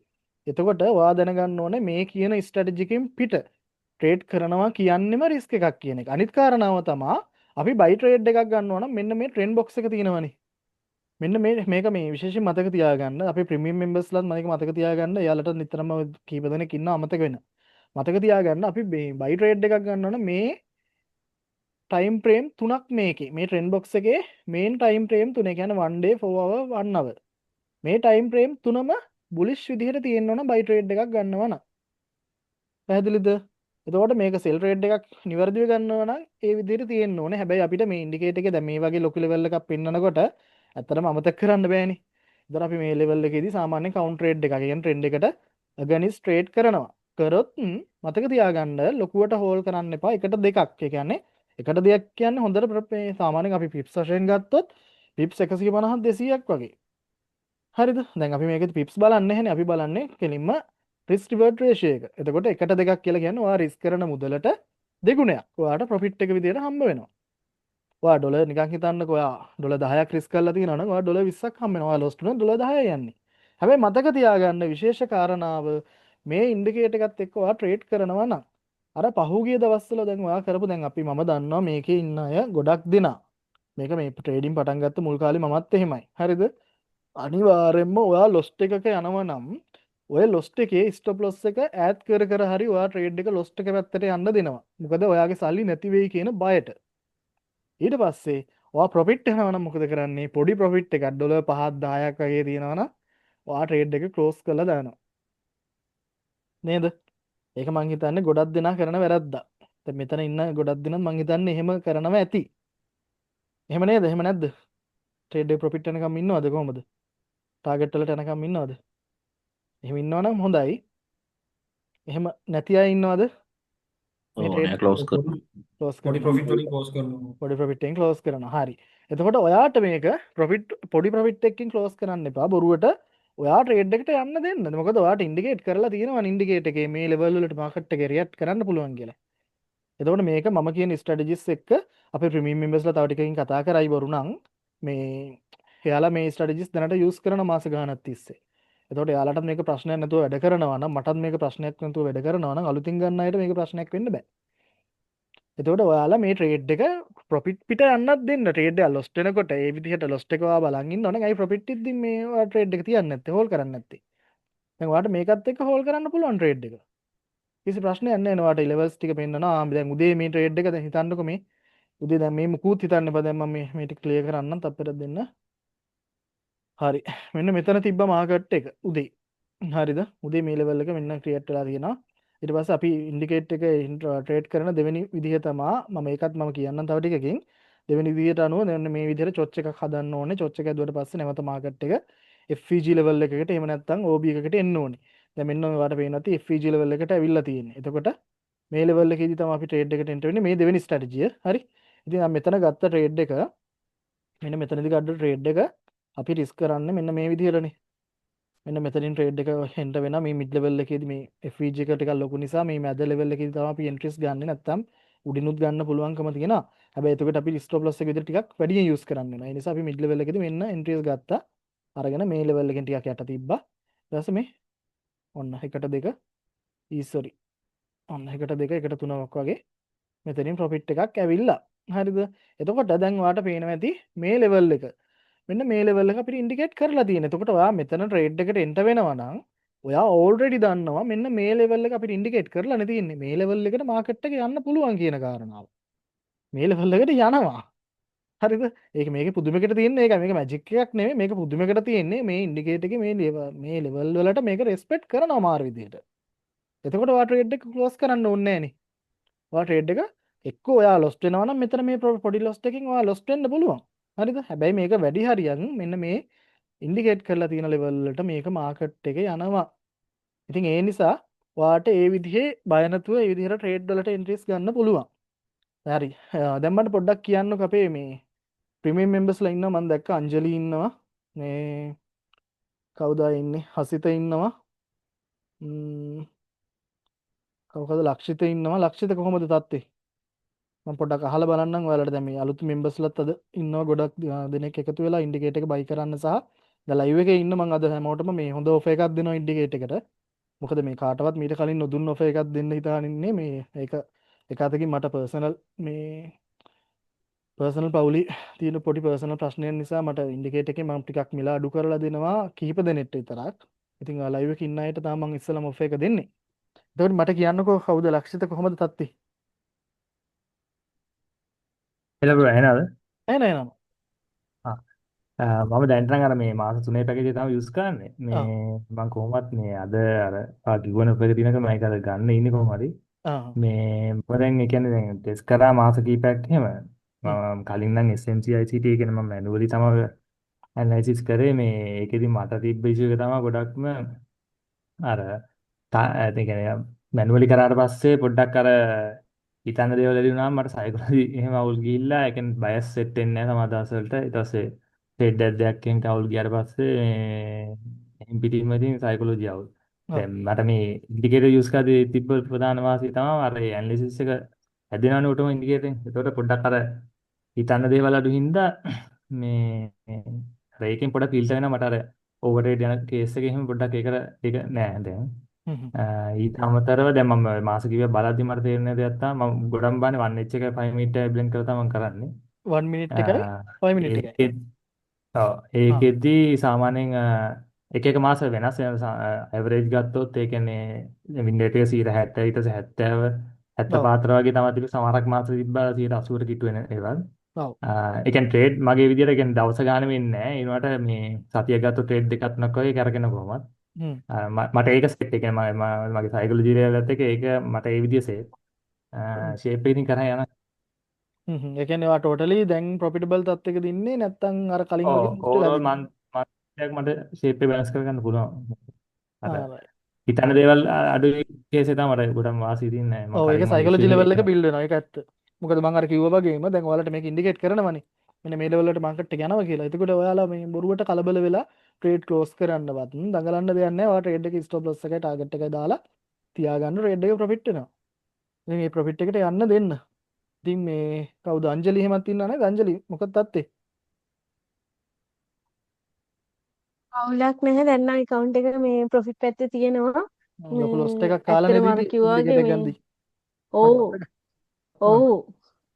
එතකොට ඔයා දැනගන්න ඕනේ මේ කියන ස්ට්‍රැටජි එකෙන් පිට ට්‍රේඩ් කරනවා කියන්නේම රිස්ක් එකක් කියන එක. අනිත් කාරණාව තමයි අපි බයි ට්‍රේඩ් එකක් ගන්නවා නම් මෙන්න මේ ට්‍රෙන්ඩ් බොක්ස් එක තියෙනවනේ. මෙන්න මේක මේ විශේෂයෙන් මතක තියාගන්න. අපි ප්‍රීමියම් මෙම්බර්ස්ලාත් මේක මතක තියාගන්න. එයාලට නිතරම කීප දෙනෙක් ඉන්නවා අමතක වෙන. මතක තියාගන්න අපි මේ බයි ට්‍රේඩ් එකක් ගන්නවා නම් මේ ටයිම් ෆ්‍රේම් තුනක් මේකේ. මේ ට්‍රෙන්ඩ් බොක්ස් එකේ මේන් ටයිම් ෆ්‍රේම් තුන. ඒ කියන්නේ 1 day 4 hour 1 hour. මේ ටයිම් ෆ්‍රේම් තුනම බුලිෂ් විදිහට තියෙන්න ඕන බයි ට්‍රේඩ් එකක් ගන්නවා නම්. පැහැදිලිද? එතකොට මේක සෙල් ට්‍රේඩ් එකක් නිවැරදිව ගන්නවා නම් ඒ විදිහට තියෙන්න ඕනේ. හැබැයි අපිට මේ ඉන්ඩිකේටර් එකේ දැන් මේ වගේ ලොකු ලෙවල් එකක් පෙන්නනකොට ඇත්තටම අමතක කරන්න බෑනේ. ඉතින් අපි මේ ලෙවල් එකේදී සාමාන්‍ය කවුන්ට් ට්‍රේඩ් එකක් කියන ට්‍රෙන්ඩ් එකට අගනිස් ට්‍රේඩ් කරනවා. කරොත් මතක තියාගන්න ලොකුවට හෝල් කරන්න එපා. එකට දෙකක්. ඒ කියන්නේ එකට දෙයක් කියන්නේ හොඳට මේ සාමාන්‍යයෙන් අපි පිප්ස් වශයෙන් ගත්තොත් පිප්ස් 150 200ක් වගේ. හරිද? දැන් අපි මේකේ පිප්ස් බලන්නේ නැහැනේ. අපි බලන්නේ කෙලින්ම රිස්ක් රිවර්ඩ් රේෂියෝ එක. එතකොට එකට දෙකක් කියලා කියන්නේ ඔයා රිස්ක් කරන මුදලට දෙගුණයක්. ඔයාට ප්‍රොෆිට් එක විදියට හම්බ වෙනවා. ඔයා ඩොලර් නිකන් හිතන්නකෝ ඔයා ඩොලර් 10ක් රිස්ක් කරලා තියෙනවා නම් ඔයා ඩොලර් 20ක් හම්බ වෙනවා. ඔයා ලොස් වුණොත් ඩොලර් 10යි යන්නේ. හැබැයි මතක තියාගන්න විශේෂ කාරණාව මේ ඉන්ඩිකේටර් එකත් එක්ක ඔයා ට්‍රේඩ් කරනවා නම් අර පහුගිය දවස්වල දැන් ඔයා කරපු දැන් අපි මම දන්නවා මේකේ ඉන්න අය ගොඩක් දෙනා මේක මේ ට්‍රේඩින් පටන් ගත්ත මුල් කාලේ මමත් එහෙමයි. හරිද? අනිවාර්යෙන්ම ඔයා ලොස්ට් එකක යනවා නම් ඔය ලොස්ට් එකේ ස්ටොප් ලොස් එක ඈඩ් කර කර හරි ඔයා ට්‍රේඩ් එක ලොස්ට් එක පැත්තට යන්න දෙනවා. මොකද ඔයාගේ සල්ලි නැති වෙයි කියන බයට. ඊට පස්සේ ඔයා ප්‍රොෆිට් වෙනවා නම් මොකද කරන්නේ? පොඩි ප්‍රොෆිට් එකක් ඩොලර් 5ක් 10ක් වගේ තියෙනවා නම් ඔයා ට්‍රේඩ් එක ක්ලෝස් කරලා දානවා. නේද? ඒක මං හිතන්නේ ගොඩක් දෙනා කරන වැරද්දක්. දැන් මෙතන ඉන්න ගොඩක් දෙනා මං හිතන්නේ එහෙම කරනවා ඇති. එහෙම නේද? එහෙම නැද්ද? ට්‍රේඩ් එක ප්‍රොෆිට් වෙනකම් ඉන්නවද කොහමද? ටාගට් වලට යනකම් ඉන්නවද? එහෙම ඉන්නවනම් හොඳයි. එහෙම නැති අය ඉන්නවද? මේ ඕ ට්‍රේඩ් නෑ ක්ලෝස් පොඩි කරනවා. ක්ලෝස් පොඩි කරනවා. ප්‍රොෆිට් වලින් ක්ලෝස් කරනවා. පොඩි ප්‍රොෆිට් එකෙන් ක්ලෝස් කරනවා. හරි. එතකොට ඔයාට මේක ප්‍රොෆිට් පොඩි ප්‍රොෆිට් එකකින් ක්ලෝස් කරන්න එපා. බොරුවට ඔයා ට්‍රේඩ් එකට යන්න දෙන්න. මොකද ඔයාට ඉන්ඩිකේට් කරලා තියෙනවා ඉන්ඩිකේටර් එකේ මේ ලෙවල් වලට මාකට් එකේ රියැක්ට් කරන්න පුළුවන් කියලා. එතකොට මේක මම කියන ස්ට්‍රැටජිස් එක්ක අපේ ප්‍රීමියම් මෙම්බර්ස්ලා තව ටිකකින් කතා කරයි බරු නම් මේ එයාලා මේ ස්ට්‍රැටජිස් දැනට යූස් කරන මාස ගානක් තිස්සේ. එතකොට එයාලටත් මේක ප්‍රශ්නයක් නැතුව වැඩ කරනවා නම් මටත් මේක ප්‍රශ්නයක් නැතුව වැඩ කරනවා නම් අලුතින් ගන්න අයට මේක ප්‍රශ්නයක් වෙන්න බෑ. එතකොට ඔයාලා මේ ට්‍රේඩ් එක ප්‍රොෆිට් පිට යන්නත් දෙන්න. ට්‍රේඩ් එක ලොස්ට් වෙනකොට ඒ විදිහට ලොස්ට් එක ඔයා බලන් ඉන්න ඕනේ. ඇයි ප්‍රොෆිට් ඉද්දි මේ ඔයා ට්‍රේඩ් එක තියන්නේ නැත්තේ? හෝල් කරන්නේ නැත්තේ? දැන් ඔයාට මේකත් එක්ක හෝල් කරන්න පුළුවන් ට්‍රේඩ් එක. කිසි ප්‍රශ්නයක් නැහැ නේ. ඔයාට ලෙවල්ස් ටික පෙන්නනවා. දැන් උදේ මේ ට්‍රේඩ් එක දැන් හිතන්නකෝ මේ උදේ දැන් මේ මුකුත් හිතන්න එපා. දැන් මම මේ ටික ක්ලියර් කරන්නම් තප්පරයක් දෙන්න. හරි. මෙන්න මෙතන තිබ්බ මාකට් එක උදේ. හරිද? උදේ මේ ලෙවල් එක මෙන්න ක්‍රියේට් වෙලා තියෙනවා. ඊට පස්සේ අපි ඉන්ඩිකේට් එක ට්‍රේඩ් කරන දෙවෙනි විදිහ තමයි මම ඒකත් මම කියන්නම් තව ටිකකින්. දෙවෙනි විදිහට අනුව දැන් මේ විදිහට චොච් එකක් හදන්න ඕනේ. චොච් එක ඇදුවට පස්සේ නැවත මාකට් එක FVG ලෙවල් එකකට එහෙම නැත්නම් OB එකකට එන්න ඕනේ. දැන් මෙන්න ඔයාලට පේනවා ඇති FVG ලෙවල් එකට ඇවිල්ලා තියෙන්නේ. එතකොට මේ ලෙවල් එකේදී තමයි අපි ට්‍රේඩ් එකට එන්ටර් වෙන්නේ මේ දෙවෙනි ස්ට්‍රැටජිය. හරි. ඉතින් මම මෙතන ගත්ත ට්‍රේඩ් එක මෙන්න මෙතනදී ගත්ත ට්‍රේඩ් එක අපි රිස්ක් කරන්නේ මෙන්න මේ විදිහටනේ. මෙන්න මෙතනින් ට්‍රේඩ් එක හෙන්ට වෙනවා මේ මිඩ් ලෙවල් එකේදී මේ FVG එක ටිකක් ලොකු නිසා මේ මැද ලෙවල් එකේදී තමයි අපි එන්ට්‍රීස් ගන්නෙ නැත්තම් උඩිනුත් ගන්න පුළුවන්කම තියෙනවා. හැබැයි එතකොට අපි ස්ටොප් ලොස් එක විදිහට ටිකක් වැඩියෙන් යූස් කරන්න වෙනවා. ඒ නිසා අපි මිඩ් ලෙවල් එකේදී මෙන්න එන්ට්‍රීස් ගත්තා. අරගෙන මේ ලෙවල් එකෙන් ටිකක් යට තිබ්බා. ඊට පස්සේ මේ ඔන්න 1 2 sorry. ඔන්න 1 2 1 3ක් වගේ මෙතනින් ප්‍රොෆිට් එකක් ඇවිල්ලා. හරිද? එතකොට දැන් ඔයාලට පේනවා ඇති මේ ලෙවල් එක මෙන්න මේ ලෙවල් එක අපිට ඉන්ඩිකේට් කරලා තියෙන. එතකොට ඔයා මෙතන ට්‍රේඩ් එකට එන්ටර් වෙනවා නම් ඔයා ඕල්රෙඩි දන්නවා මෙන්න මේ ලෙවල් එක අපිට ඉන්ඩිකේට් කරලා නේ තියෙන්නේ. මේ ලෙවල් එකට මාකට් එක යන්න පුළුවන් කියන කාරණාව. මේ ලෙවල් එකට යනවා. හරිද? ඒක මේකේ පුදුමයකට තියෙන්නේ ඒකයි. මේක මැජික් එකක් නෙමෙයි. මේක පුදුමයකට තියෙන්නේ මේ ඉන්ඩිකේටර් එකේ මේ ලෙවල් වලට මේක රෙස්පෙක්ට් කරනවා මාර විදිහට. එතකොට ඔයා ට්‍රේඩ් එක ක්ලෝස් කරන්න ඕනේ නෑනේ. ඔයා ට්‍රේඩ් එක එක්ක ඔයා ලොස්ට් වෙනවා නම් මෙතන මේ පොඩි ලොස්ට් එකකින් ඔයා ලොස්ට් වෙන්න පුළුවන්. හරිද? හැබැයි මේක වැඩි හරියක් මෙන්න මේ ඉන්ඩිකේට් කරලා තියෙන ලෙවල් වලට මේක මාකට් එක යනවා. ඉතින් ඒ නිසා ඔයාට ඒ විදිහේ බය නැතුව ඒ විදිහට ට්‍රේඩ් වලට එන්ට්‍රීස් ගන්න පුළුවන්. හරි. දැන් මට පොඩ්ඩක් කියන්නකෝ අපේ මේ ප්‍රීමියම් මෙම්බර්ස්ලා ඉන්නවා මම දැක්ක අංජලි ඉන්නවා. මේ කවුද ඉන්නේ? හසිත ඉන්නවා. කවුද ලක්ෂිත ඉන්නවා. ලක්ෂිත කොහොමද තත්ත්වේ? මම පොඩ්ඩක් අහලා බලන්නම් ඔයාලට දැන් මේ අලුත් මෙම්බර්ස්ලාත් අද ඉන්නවා ගොඩක් දෙනෙක් එකතු වෙලා ඉන්ඩිකේටර් එක බයි කරන්න සහ දැන් ලයිව් එකේ ඉන්න මම අද හැමෝටම මේ හොඳ ඔෆර් එකක් දෙනවා ඉන්ඩිකේටර් එකට. මොකද මේ කාටවත් මීට කලින් නොදුන්න ඔෆර් එකක් දෙන්න හිතාගෙන ඉන්නේ මේ ඒක එක අතකින් මට පර්සනල් පවුලි තියෙන පොඩි පර්සනල් ප්‍රශ්නයන් නිසා මට ඉන්ඩිකේටර් එකේ මම ටිකක් මිල අඩු කරලා දෙනවා කිහිප දෙනෙක්ට විතරක්. ඉතින් ලයිව් එකේ ඉන්න අයට තමයි මම ඉස්සෙල්ලාම ඔෆර් එක දෙන්නේ. එතකොට මට කියන්නකෝ කවුද ලක්ෂිත කොහොමද තත්ති? එළ බ්‍රෝ එනවද? නෑ නම. මම දැනට නම් අර මේ මාස 3 පැකේජ් එක තමයි යූස් කරන්නේ. මේ ආ මම කොහොමත් මේ අද අර කිව්වන ඔෆර් එක තියෙනක මම ඒක අද ගන්න ඉන්නේ කොහොම හරි. ආ මේ මම දැන් ඒ කියන්නේ දැන් ටෙස්ට් කරා මාස කීපයක් එහෙම. හ්ම්. මම කලින් නම් SMC ICT කියන මම මැනුවලි තමයි ඇනලයිසිස් කරේ. මේ ඒකෙදි මට තිබ්බ ඉෂුව එක තමයි ගොඩක්ම අර ඒ කියන්නේ මැනුවලි කරාට පස්සේ පොඩ්ඩක් අර හිතන්න දේවල් එළි වුණාම මට සයිකොලොජි එහෙම අවුල් ගිහිල්ලා ඒ කියන්නේ බයස් සෙට් වෙන්නේ නැහැ සමහර දවස්වලට. ඊට පස්සේ හෙඩ් දෙයක් එහෙම අවුල් ගියාට පස්සේ එහෙන් පිටින්ම ඉතින් සයිකොලොජි අවුල්. ආ දැන් මට මේ ඉන්ඩිකේටර් යූස් කරද්දී තිබ්බ ප්‍රධාන වාසිය තමයි අර ඇනලිසිස් එක හැදෙනවනේ ඔටෝම ඉන්ඩිකේටරෙන්. ඒකට පොඩ්ඩක් අර හිතන්න දේවල් අඩු හින්දා මේ අර ඒකෙන් පොඩ්ඩක් ෆිල්ටර් වෙනවා මට අර ඕවර්රේට් යන කේස් එකේ එහෙම පොඩ්ඩක් ඒක නෑ දැන්. හ්ම් හ්ම්. ඊට අමතරව දැන් මම මාස කිව්වා බලද්දි මට තේරෙන දෙයක් තමයි මම ගොඩක් බාන්නේ 1H එකයි 5 මිනිත් බ්ලෙන්ඩ් කරලා තමයි කරන්නේ. 1 මිනිට් එකයි 5 මිනිට් එකයි. ඒකෙත් ඔව් ආ ඒකෙදි සාමාන්‍යයෙන් එක එක මාස වෙනස් ඇවරේජ් ගත්තොත් ඒ කියන්නේ වින්ඩෝ එක 60 ඊට පස්සේ 70 ඔව් 75 වගේ තමයි තිබ්බ සමහරක් මාස තිබ්බා 80ට කිට්ටු වෙන ඒවා. ඔව් ඒ කියන්නේ ට්‍රේඩ් මගේ විදිහට ඒ කියන්නේ දවස ගානේ වෙන්නේ නැහැ. ඒ වුණාට මේ සතියක් ගත්තොත් ට්‍රේඩ් දෙකක් තුනක් වගේ කරගෙන කොහොමද? හ්ම්. මට ඒක සෙට් එක මගේ සයිකොලොජි ලෙවල් එක ඒක මට ඒ විදිහ සෙට් ෂේප් එකකින් කරා යන හ්ම් හ්ම්. ඒ කියන්නේ ඔයා ටෝටලි දැන් ප්‍රොෆිටබල් තත්ත්වයක දින්නේ නැත්නම් අර කලින් වගේ බූස්ට් වෙලා ඕවරෝල් දින්නේ? මන්ත්යක් මට ෂේප් එක බැලන්ස් කරගන්න පුළුවන්. අර ආ right. හිතන දේවල් අඩුයි කේස් එක තමයි මට ගොඩක් වාසිය තියන්නේ මම ඔව් ඒක කලින් මම සයිකොලොජි ඉස්සෙල්ලා ලෙවල් එක ඒක බිල්ඩ් වෙනවා ඒක ඇත්ත. මොකද මම අර කිව්වා වගේම දැන් ඔයාලට මේක ඉන්ඩිකේට් කරනවනේ. මෙන්න මේ ලෙවල් වලට මාකට් එක යනවා කියලා. එතකොට ඔයාලා මේ බොරුවට කලබල වෙලා ට්‍රේඩ් ක්ලෝස් කරන්නවත් දඟලන්න දෙයක් නැහැ. ඔයා ට්‍රේඩ් එකේ ස්ටොප් ලොස් එකයි ටාගට් එකයි දාලා තියාගන්න ට්‍රේඩ් එකේ ප්‍රොෆිට් වෙනවා. ඉතින් මේ ප්‍රොෆිට් එකට යන්න දෙන්න. ඉතින් මේ කවුද අංජලි එහෙමත් ඉන්නා නේද? අංජලි මොකක්ද තත්ත්වේ? අවුලක් නැහැ දැන් නම් account එක මේ profit පැත්තේ තියෙනවා ලොකු ලොස් මේ එකක් කාලා නේද ඇත්තටම අර ඉන්නේ කිව්වා වගේ ඉන්ඩිකේටර් මේ ගන්දි. ඔව් මට මතක. ආ ඔව්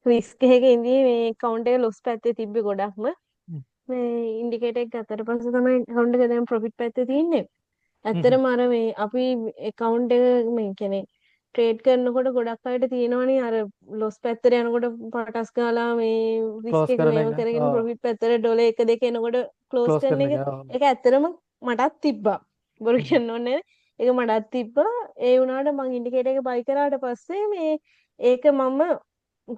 රිස්ක් එකක ඉඳී මේ account එක ලොස් පැත්තේ තිබ්බේ ගොඩක්ම හ්ම්. මේ ඉන්ඩිකේටර් එක ගත්තට පස්සේ තමයි account එක දැන් profit පැත්තේ තියෙන්නේ හ්ම් හ්ම්. ඇත්තටම අර මේ අපි account එක මේ කියන්නේ ට්‍රේඩ් කරනකොට ගොඩක් අයට තියෙනවනේ අර ලොස් පැත්තට යනකොට පටස් ගාලා මේ රිස්ක් ක්ලෝස් එක කරන මේව එක. කරගෙන ආ ප්‍රොෆිට් පැත්තට ඩොලර් 1 2 එනකොට ක්ලෝස් ක්ලෝස් කරන කරන එක එක. ආ. ඒක ඇත්තටම මටත් තිබ්බා බොරු කියන්න ඕනේ නැහැ. ඒක මටත් තිබ්බා ඒ වුණාට මං ඉන්ඩිකේටර් එක බයි කරාට පස්සේ මේ ඒක මම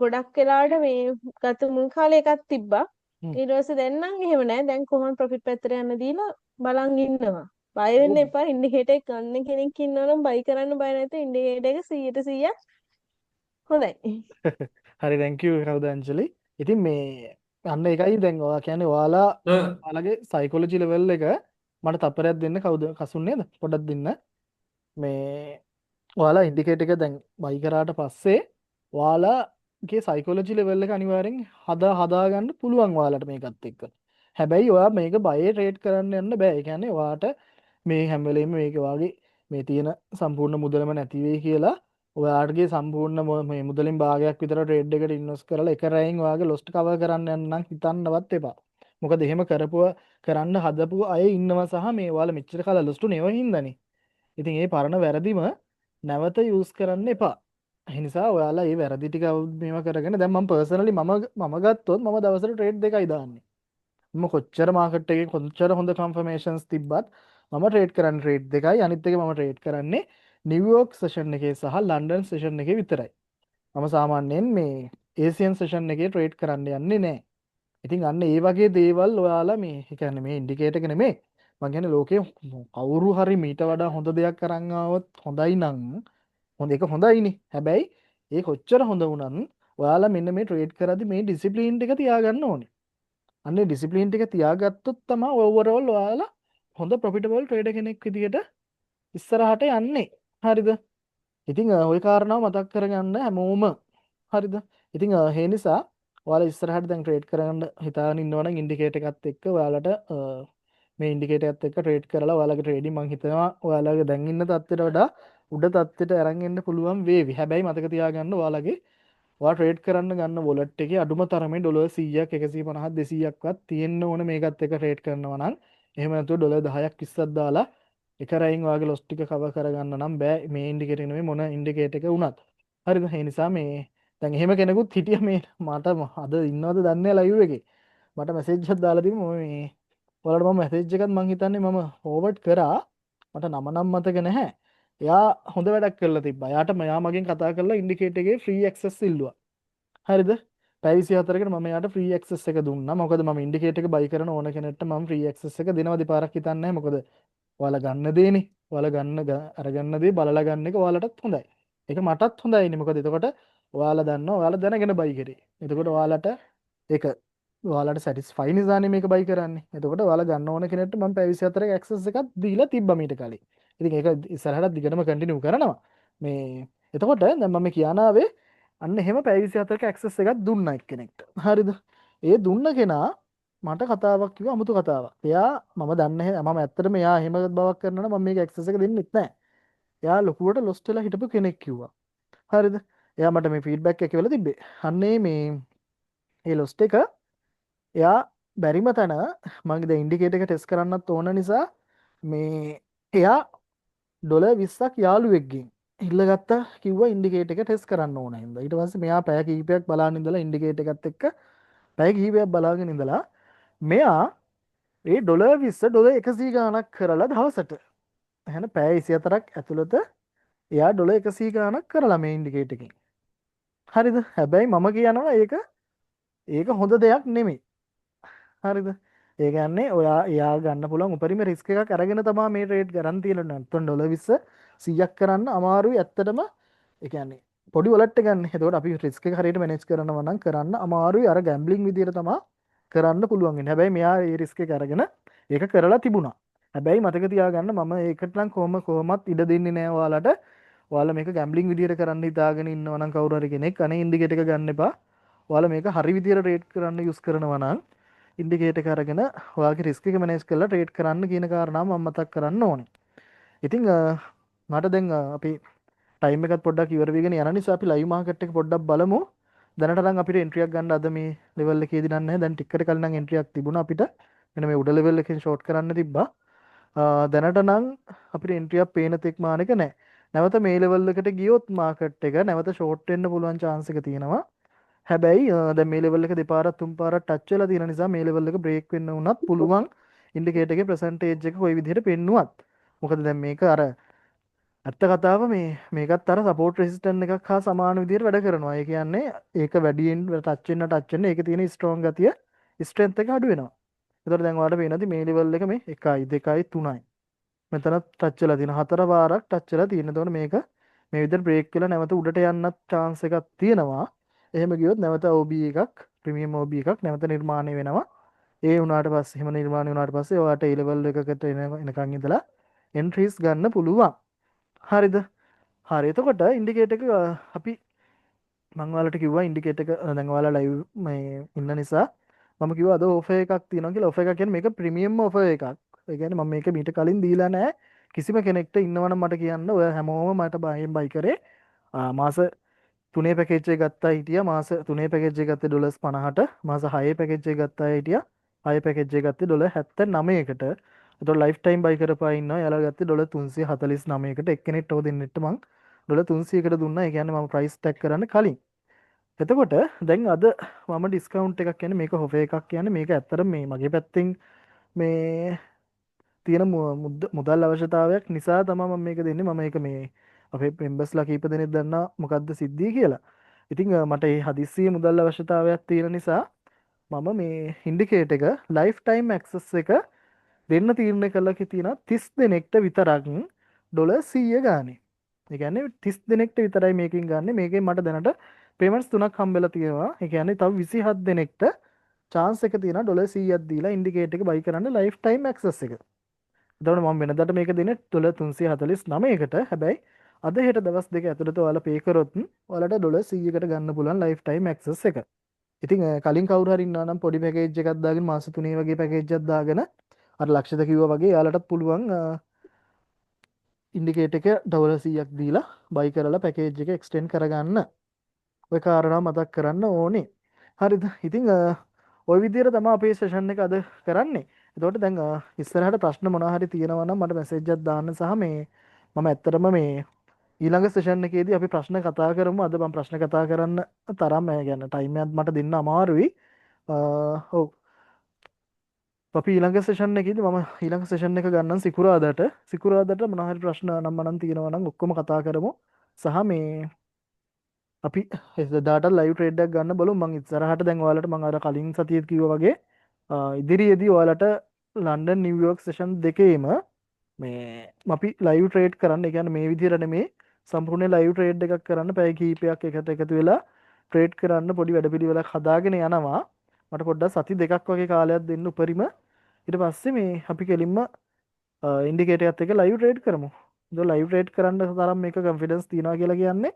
ගොඩක් වෙලාවට මේ ගත මුල් කාලේ එකක් තිබ්බා හ්ම්. ඊට පස්සේ දැන් නම් එහෙම නැහැ දැන් කොහොමද ප්‍රොෆිට් පැත්තට යන්න දීලා බලන් ඉන්නවා බය වෙන්න ඔව්. එපා ඉන්ඩිකේටර් එක ගන්න කෙනෙක් ඉන්නවනම් බයි කරන්න බය නැතුව ඉන්ඩිකේටර් එක 100% හොඳයි හරි thank you කවුද අංජලි. ඉතින් මේ අන්න ඒකයි දැන් ඔයා කියන්නේ ඔයාලා ඔයාලගේ සයිකොලොජි ලෙවල් එක මට තප්පරයක් දෙන්න කවුද කසුන් නේද? පොඩ්ඩක් දෙන්න. මේ ඔයාලා ඉන්ඩිකේටර් එක දැන් බයි කරාට පස්සේ ඔයාලාගේ සයිකොලොජි ලෙවල් එක අනිවාර්යෙන් හදාගන්න පුළුවන් ඔයාලට මේකත් එක්ක. හැබැයි ඔයා මේක බයේ ට්‍රේඩ් කරන්න යන්න බෑ. ඒ කියන්නේ ඔයාට මේ හැම වෙලෙම මේක වාගේ මේ තියෙන සම්පූර්ණ මුදලම නැති වෙයි කියලා ඔයාටගේ සම්පූර්ණ මේ මුදලින් භාගයක් විතර ට්‍රේඩ් එකට ඉන්වෙස්ට් කරලා එක රැයෙන් ඔයාගේ ලොස්ට් කවර් කරන්න යන්න නම් හිතන්නවත් එපා. මොකද එහෙම කරන්න හදපු අය ඉන්නවා සහ මේ ඔයාලා මෙච්චර කාලෙ ලොස්ට් නෙවෙයි හින්දානේ. ඉතින් ඒ පරණ වැරදිම නැවත යූස් කරන්න එපා. ඒ නිසා ඔයාලා මේ වැරදි ටික මේව කරගෙන දැන් මම පර්සනලි මම ගත්තොත් මම දවසට ට්‍රේඩ් දෙකයි දාන්නේ. මම කොච්චර මාකට් එකේ කොච්චර හොඳ කන්ෆර්මේෂන්ස් තිබ්බත් මම ට්‍රේඩ් කරන්නේ ට්‍රේඩ් දෙකයි අනිත් එක මම ට්‍රේඩ් කරන්නේ නිව්යෝර්ක් සෙෂන් එකේ සහ ලන්ඩන් සෙෂන් එකේ විතරයි. මම සාමාන්‍යයෙන් මේ ඒසියන් සෙෂන් එකේ ට්‍රේඩ් කරන්න යන්නේ නැහැ. ඉතින් අන්න ඒ වගේ දේවල් ඔයාලා මේ ඒ කියන්නේ මේ ඉන්ඩිකේටර් එක නෙමෙයි මම කියන්නේ ලෝකේ කවුරු හරි මීට වඩා හොඳ දෙයක් අරන් ආවොත් හොඳයි නම් හොඳ ඒක හොඳයිනේ. හැබැයි ඒ කොච්චර හොඳ වුණත් ඔයාලා මෙන්න මේ ට්‍රේඩ් කරද්දි මේ ඩිසිප්ලින් එක තියාගන්න ඕනේ. අන්නේ ඩිසිප්ලින් ටික තියාගත්තොත් තමයි ඕවරෝල් ඔයාලා හොඳ ප්‍රොෆිටබල් ට්‍රේඩර් කෙනෙක් විදියට ඉස්සරහට යන්නේ. හරිද? ඉතින් ওই කාරණාව මතක් කරගන්න හැමෝම. හරිද? ඉතින් ඒ නිසා ඔයාලා ඉස්සරහට දැන් ට්‍රේඩ් කරගන්න හිතාගෙන ඉන්නවනම් ඉන්ඩිකේටර් එකත් එක්ක ඔයාලට මේ ඉන්ඩිකේටර් එකත් එක්ක ට්‍රේඩ් කරලා ඔයාලගේ ට්‍රේඩින් මං හිතනවා ඔයාලගේ දැන් ඉන්න තත්ත්වයට වඩා උඩ තත්ත්වයට අරන් එන්න පුළුවන් වේවි. හැබැයි මතක තියාගන්න ඔයාලගේ ඔයා ට්‍රේඩ් කරන්න ගන්න වොලට් එකේ අඩුම තරමේ ඩොලර් 100ක් 150ක් 200ක්වත් තියෙන්න ඕන මේකත් එක්ක ට්‍රේඩ් කරනවා නම්. එහෙම නැතුව ඩොලර් 10ක් 20ක් දාලා එක රැයින් ඔයාගේ ලොස් ටික කවර් කරගන්න නම් බෑ මේ ඉන්ඩිකේටර් නෙමෙයි මොන ඉන්ඩිකේටර් එක වුණත්. හරිද? ඒ නිසා මේ දැන් එහෙම කෙනෙකුත් හිටිය මේ මට අද ඉන්නවද දන්නේ ලයිව් එකේ. මට මැසේජ් එකක් දාලා තිබ්බ මේ ඔයාලට මම මැසේජ් එකක් මං හිතන්නේ මම ෆෝවර්ඩ් කරා. මට නම නම් මතක නැහැ. එයා හොඳ වැඩක් කරලා තිබ්බා. එයාට මෙයා මගෙන් කතා කරලා ඉන්ඩිකේටර් එකේ ෆ්‍රී ඇක්සස් ඉල්ලුවා. හරිද? පැය 24කට මම එයාට ෆ්‍රී ඇක්සස් එක දුන්නා. මොකද මම ඉන්ඩිකේටර් එක බයි කරන ඕන කෙනෙක්ට මම ෆ්‍රී ඇක්සස් එක දෙනවා දෙපාරක් හිතන්නේ නැහැ. මොකද ඔයාලා ගන්න දේනේ. ඔයාලා අරගන්න දේ බලලා ගන්න එක ඔයාලටත් හොඳයි. ඒක මටත් හොඳයිනේ. මොකද එතකොට ඔයාලා දන්නවා ඔයාලා දැනගෙන බයි කරේ. එතකොට ඔයාලට ඒක ඔයාලට සැටිස්ෆයි නිසානේ මේක බයි කරන්නේ. එතකොට ඔයාලා ගන්න ඕන කෙනෙක්ට මම පැය 24ක ඇක්සස් එකක් දීලා තිබ්බා මීට කලින්. ඉතින් ඒක ඉස්සරහට දිගටම කන්ටිනියු කරනවා. මේ එතකොට දැන් මම කියනාවේ අන්න එහෙම පැය 24ක ඇක්සස් එකක් දුන්නා එක්කෙනෙක්ට. හරිද? ඒ දුන්න කෙනා මට කතාවක් කිව්වා අමුතු කතාවක්. එයා මම දන්නේ මම ඇත්තටම එයා එහෙම බවක් කරනවා නම් මම මේක ඇක්සස් එක දෙන්නෙත් නැහැ. එයා ලොකුවට ලොස්ට් වෙලා හිටපු කෙනෙක් කිව්වා. හරිද? එයා මට මේ ෆීඩ්බැක් එක කියලා තිබ්බේ. අන්නේ මේ ලොස්ට් එක එයා බැරිම තැන මගේ දැන් ඉන්ඩිකේටර් එක ටෙස්ට් කරන්නත් ඕන නිසා මේ එයා ඩොලර් 20ක් යාළුවෙක්ගෙන් ඉල්ලගත්තා කිව්වා ඉන්ඩිකේටර් එක ටෙස්ට් කරන්න ඕන හින්දා. ඊට පස්සේ මෙයා පැය කිහිපයක් බලාගෙන ඉඳලා ඉන්ඩිකේටර් එකත් එක්ක පැය කිහිපයක් බලාගෙන ඉඳලා මෙයා ඒ ඩොලර් 20 ඩොලර් 100 ගාණක් කරලා දවසට එහෙනම් පැය 24ක් ඇතුළත එයා ඩොලර් 100 ගාණක් කරලා මේ ඉන්ඩිකේටර් එකෙන්. හරිද? හැබැයි මම කියනවා ඒක හොඳ දෙයක් නෙමෙයි. හරිද? ඒ කියන්නේ ඔයා එයා ගන්න පුළුවන් උපරිම රිස්ක් එකක් අරගෙන තමයි මේ ට්‍රේඩ් කරන් තියෙන්නේ. නැත්නම් ඩොලර් 20 100ක් කරන්න අමාරුයි ඇත්තටම. ඒ කියන්නේ පොඩි වලට් එක ගන්න. එතකොට අපි රිස්ක් එක හරියට මැනේජ් කරනවා නම් කරන්න අමාරුයි. අර ගැම්බ්ලින් විදියට තමයි කරන්න පුළුවන් වෙන්නේ. හැබැයි මෙයා ඒ රිස්ක් එක අරගෙන ඒක කරලා තිබුණා. හැබැයි මතක තියාගන්න මම ඒකට නම් කොහොමත් ඉඩ දෙන්නේ නැහැ ඔයාලට. ඔයාලා මේක ගැම්බ්ලින් විදියට කරන්න හිතාගෙන ඉන්නවා නම් කවුරු හරි කෙනෙක් අනේ ඉන්ඩිකේටර් එක ගන්න එපා. ඔයාලා මේක හරි විදියට ට්‍රේඩ් කරන්න යූස් කරනවා නම් ඉන්ඩිකේටර් එක අරගෙන ඔයාගේ රිස්ක් එක මැනේජ් කරලා ට්‍රේඩ් කරන්න කියන කාරණාව මම මතක් කරන්න ඕනේ. ඉතින් මට දැන් අපි ටයිම් එකත් පොඩ්ඩක් ඉවර වෙගෙන යන නිසා අපි ලයිව් මාකට් එක පොඩ්ඩක් බලමු. දැනට නම් අපිට එන්ට්‍රියක් ගන්න අද මේ ලෙවල් එකේදී නැහැ. දැන් ටිකකට කලින් නම් එන්ට්‍රියක් තිබුණා අපිට. මෙන්න මේ උඩ ලෙවල් එකෙන් ෂෝට් කරන්න තිබ්බා. දැනට නම් අපිට එන්ට්‍රියක් පේන තෙක් මානක නැහැ. නැවත මේ ලෙවල් එකට ගියොත් මාකට් එක නැවත ෂෝට් වෙන්න පුළුවන් chance එක තියෙනවා. හැබැයි දැන් මේ ලෙවල් එක දෙපාරක් තුන් පාරක් ටච් වෙලා තියෙන නිසා මේ ලෙවල් එක බ්‍රේක් වෙන්න උනත් පුළුවන් ඉන්ඩිකේටර් එකේ ප්‍රසන්ටේජ් එක කොයි විදිහට පෙන්නුවත්. මොකද දැන් මේක අර ඇත්ත කතාව මේකත් අර සපෝට් රෙසිස්ටන්ට් එකක් හා සමාන විදිහට වැඩ කරනවා. ඒ කියන්නේ ඒක වැඩියෙන් ටච් වෙන්න ඒකේ තියෙන ස්ට්‍රෝං ගතිය ස්ට්‍රෙන්ත් එක අඩු වෙනවා. ඒතකොට දැන් ඔයාලට පේනවාද මේ ලෙවල් එක මේ 1යි 2යි 3යි. මෙතන ටච් වෙලා තියෙන 4 පාරක් ටච් වෙලා තියෙන. එතකොට මේක මේ විදිහට බ්‍රේක් වෙලා නැවත උඩට යන්නත් chance එකක් තියෙනවා. එහෙම ගියොත් නැවත OB එකක් ප්‍රීමියම් OB එකක් නැවත නිර්මාණය වෙනවා. ඒ වුණාට පස්සේ එහෙම නිර්මාණය වුණාට පස්සේ ඔයාට ඒ ලෙවල් එකකට එනකන් ඉඳලා එන්ට්‍රීස් ගන්න පුළුවන්. හරිද? හරි. එතකොට ඉන්ඩිකේටර් එක අපි මම ඔයාලට කිව්වා ඉන්ඩිකේටර් එක දැන් ඔයාලා ලයිව් මේ ඉන්න නිසා මම කිව්වා අද ඔෆර් එකක් තියෙනවා කියලා. ඔෆර් එකක් කියන්නේ මේක ප්‍රීමියම් ඔෆර් එකක්. ඒ කියන්නේ මම මේක මීට කලින් දීලා නැහැ. කිසිම කෙනෙක්ට ඉන්නවනම් මට කියන්න. ඔය හැමෝම මට බයි කරේ මාස 3 පැකේජ් එක ගත්තා හිටියා. මාස 3 පැකේජ් එක ගත්තේ ඩොලර්ස් 50ට. මාස 6 පැකේජ් එක ගත්තා හිටියා. 6 පැකේජ් එක ගත්තේ ඩොලර් 79කට. එතකොට ලයිෆ් ටයිම් බයි කරපා ඉන්නවා. එයාලා ගත්තේ ඩොලර් 349කට. එක්කෙනෙක්ට ඕක දෙන්නෙට මං ඩොලර් 300කට දුන්නා. ඒ කියන්නේ මම ප්‍රයිස් ටැග් කරන්න කලින්. එතකොට දැන් අද මම ඩිස්කවුන්ට් එකක් කියන්නේ මේක ඔෆර් එකක් කියන්නේ මේක ඇත්තට මේ මගේ පැත්තෙන් මේ තියෙන මුදල් අවශ්‍යතාවයක් නිසා තමයි මම මේක දෙන්නේ. මම මේක මේ අපේ මෙම්බර්ස්ලා කීප දෙනෙක් දන්නා මොකද්ද සිද්ධිය කියලා. ඉතින් මට මේ හදිස්සියේ මුදල් අවශ්‍යතාවයක් තියෙන නිසා මම මේ ඉන්ඩිකේටර් එක ලයිෆ් ටයිම් ඇක්සස් එක දෙන්න තීරණය කළා තියෙනවා 30 දෙනෙක්ට විතරක් ඩොලර් 100 ගානේ. ඒ කියන්නේ 30 දෙනෙක්ට විතරයි මේකෙන් ගන්න. මේකෙන් මට දැනට පේමන්ට්ස් 3ක් හම්බෙලා තියෙනවා. ඒ කියන්නේ තව 27 දෙනෙක්ට chance එක තියෙනවා ඩොලර් 100ක් දීලා ඉන්ඩිකේටර් එක බයි කරන්න ලයිෆ් ටයිම් ඇක්සස් එක. එතකොට මම වෙනදාට මේක දෙන්නේ ඩොලර් 349කට. හැබැයි අද හෙට දවස් දෙක ඇතුළත ඔයාලා පේ කරොත් ඔයාලට ඩොලර් 100කට ගන්න පුළුවන් ලයිෆ් ටයිම් ඇක්සස් එක. ඉතින් කලින් කවුරු හරි ඉන්නවා නම් පොඩි පැකේජ් එකක් දාගෙන මාස 3 වගේ පැකේජ් එකක් දාගෙන අර ලක්ෂිත කිව්වා වගේ යාලටත් පුළුවන් ඉන්ඩිකේටර් එක ඩොලර් 100ක් දීලා බයි කරලා පැකේජ් එක එක්ස්ටෙන්ඩ් කරගන්න. ඔය කාරණා මතක් කරන්න ඕනේ. හරිද? ඉතින් ওই විදිහට තමයි අපේ සෙෂන් එක අද කරන්නේ. එතකොට දැන් ඉස්සරහට ප්‍රශ්න මොනවා හරි තියෙනවා නම් මට මැසේජ් එකක් දාන්න සහ මේ මම ඇත්තටම මේ ඊළඟ සෙෂන් එකේදී අපි ප්‍රශ්න කතා කරමු. අද මම ප්‍රශ්න කතා කරන්න තරම් يعني ටයිම් එකක් මට දෙන්න අමාරුයි. ඔව් අපි ඊළඟ සෙෂන් එකේදී මම ඊළඟ සෙෂන් එක ගන්නම් සිකුරාදාට මොනවා හරි ප්‍රශ්න නම් මනම් තියෙනවා නම් ඔක්කොම කතා කරමු. සහ මේ අපි එදාට ලයිව් ට්‍රේඩ් එකක් ගන්න බලමු. මම ඉස්සරහට දැන් ඔයාලට මම අර කලින් සතියේත් කිව්වා වගේ ඉදිරියේදී ඔයාලට ලන්ඩන් නිව්යෝර්ක් සෙෂන් දෙකේම මේ අපි ලයිව් ට්‍රේඩ් කරන්න. ඒ කියන්නේ මේ විදිහට නෙමේ සම්පූර්ණ ලයිව් ට්‍රේඩ් එකක් කරන්න පැය කිහිපයක් එකට එකතු වෙලා ට්‍රේඩ් කරන්න පොඩි වැඩපිළිවෙලක් හදාගෙන යනවා. මට පොඩ්ඩක් සති දෙකක් වගේ කාලයක් දෙන්න උපරිම. ඊට පස්සේ මේ අපි කෙලින්ම ඉන්ඩිකේටර් එකත් එක්ක ලයිව් ට්‍රේඩ් කරමු. ඒක ලයිව් ට්‍රේඩ් කරන්න තරම් මේක කොන්ෆිඩන්ස් තියනවා කියලා කියන්නේ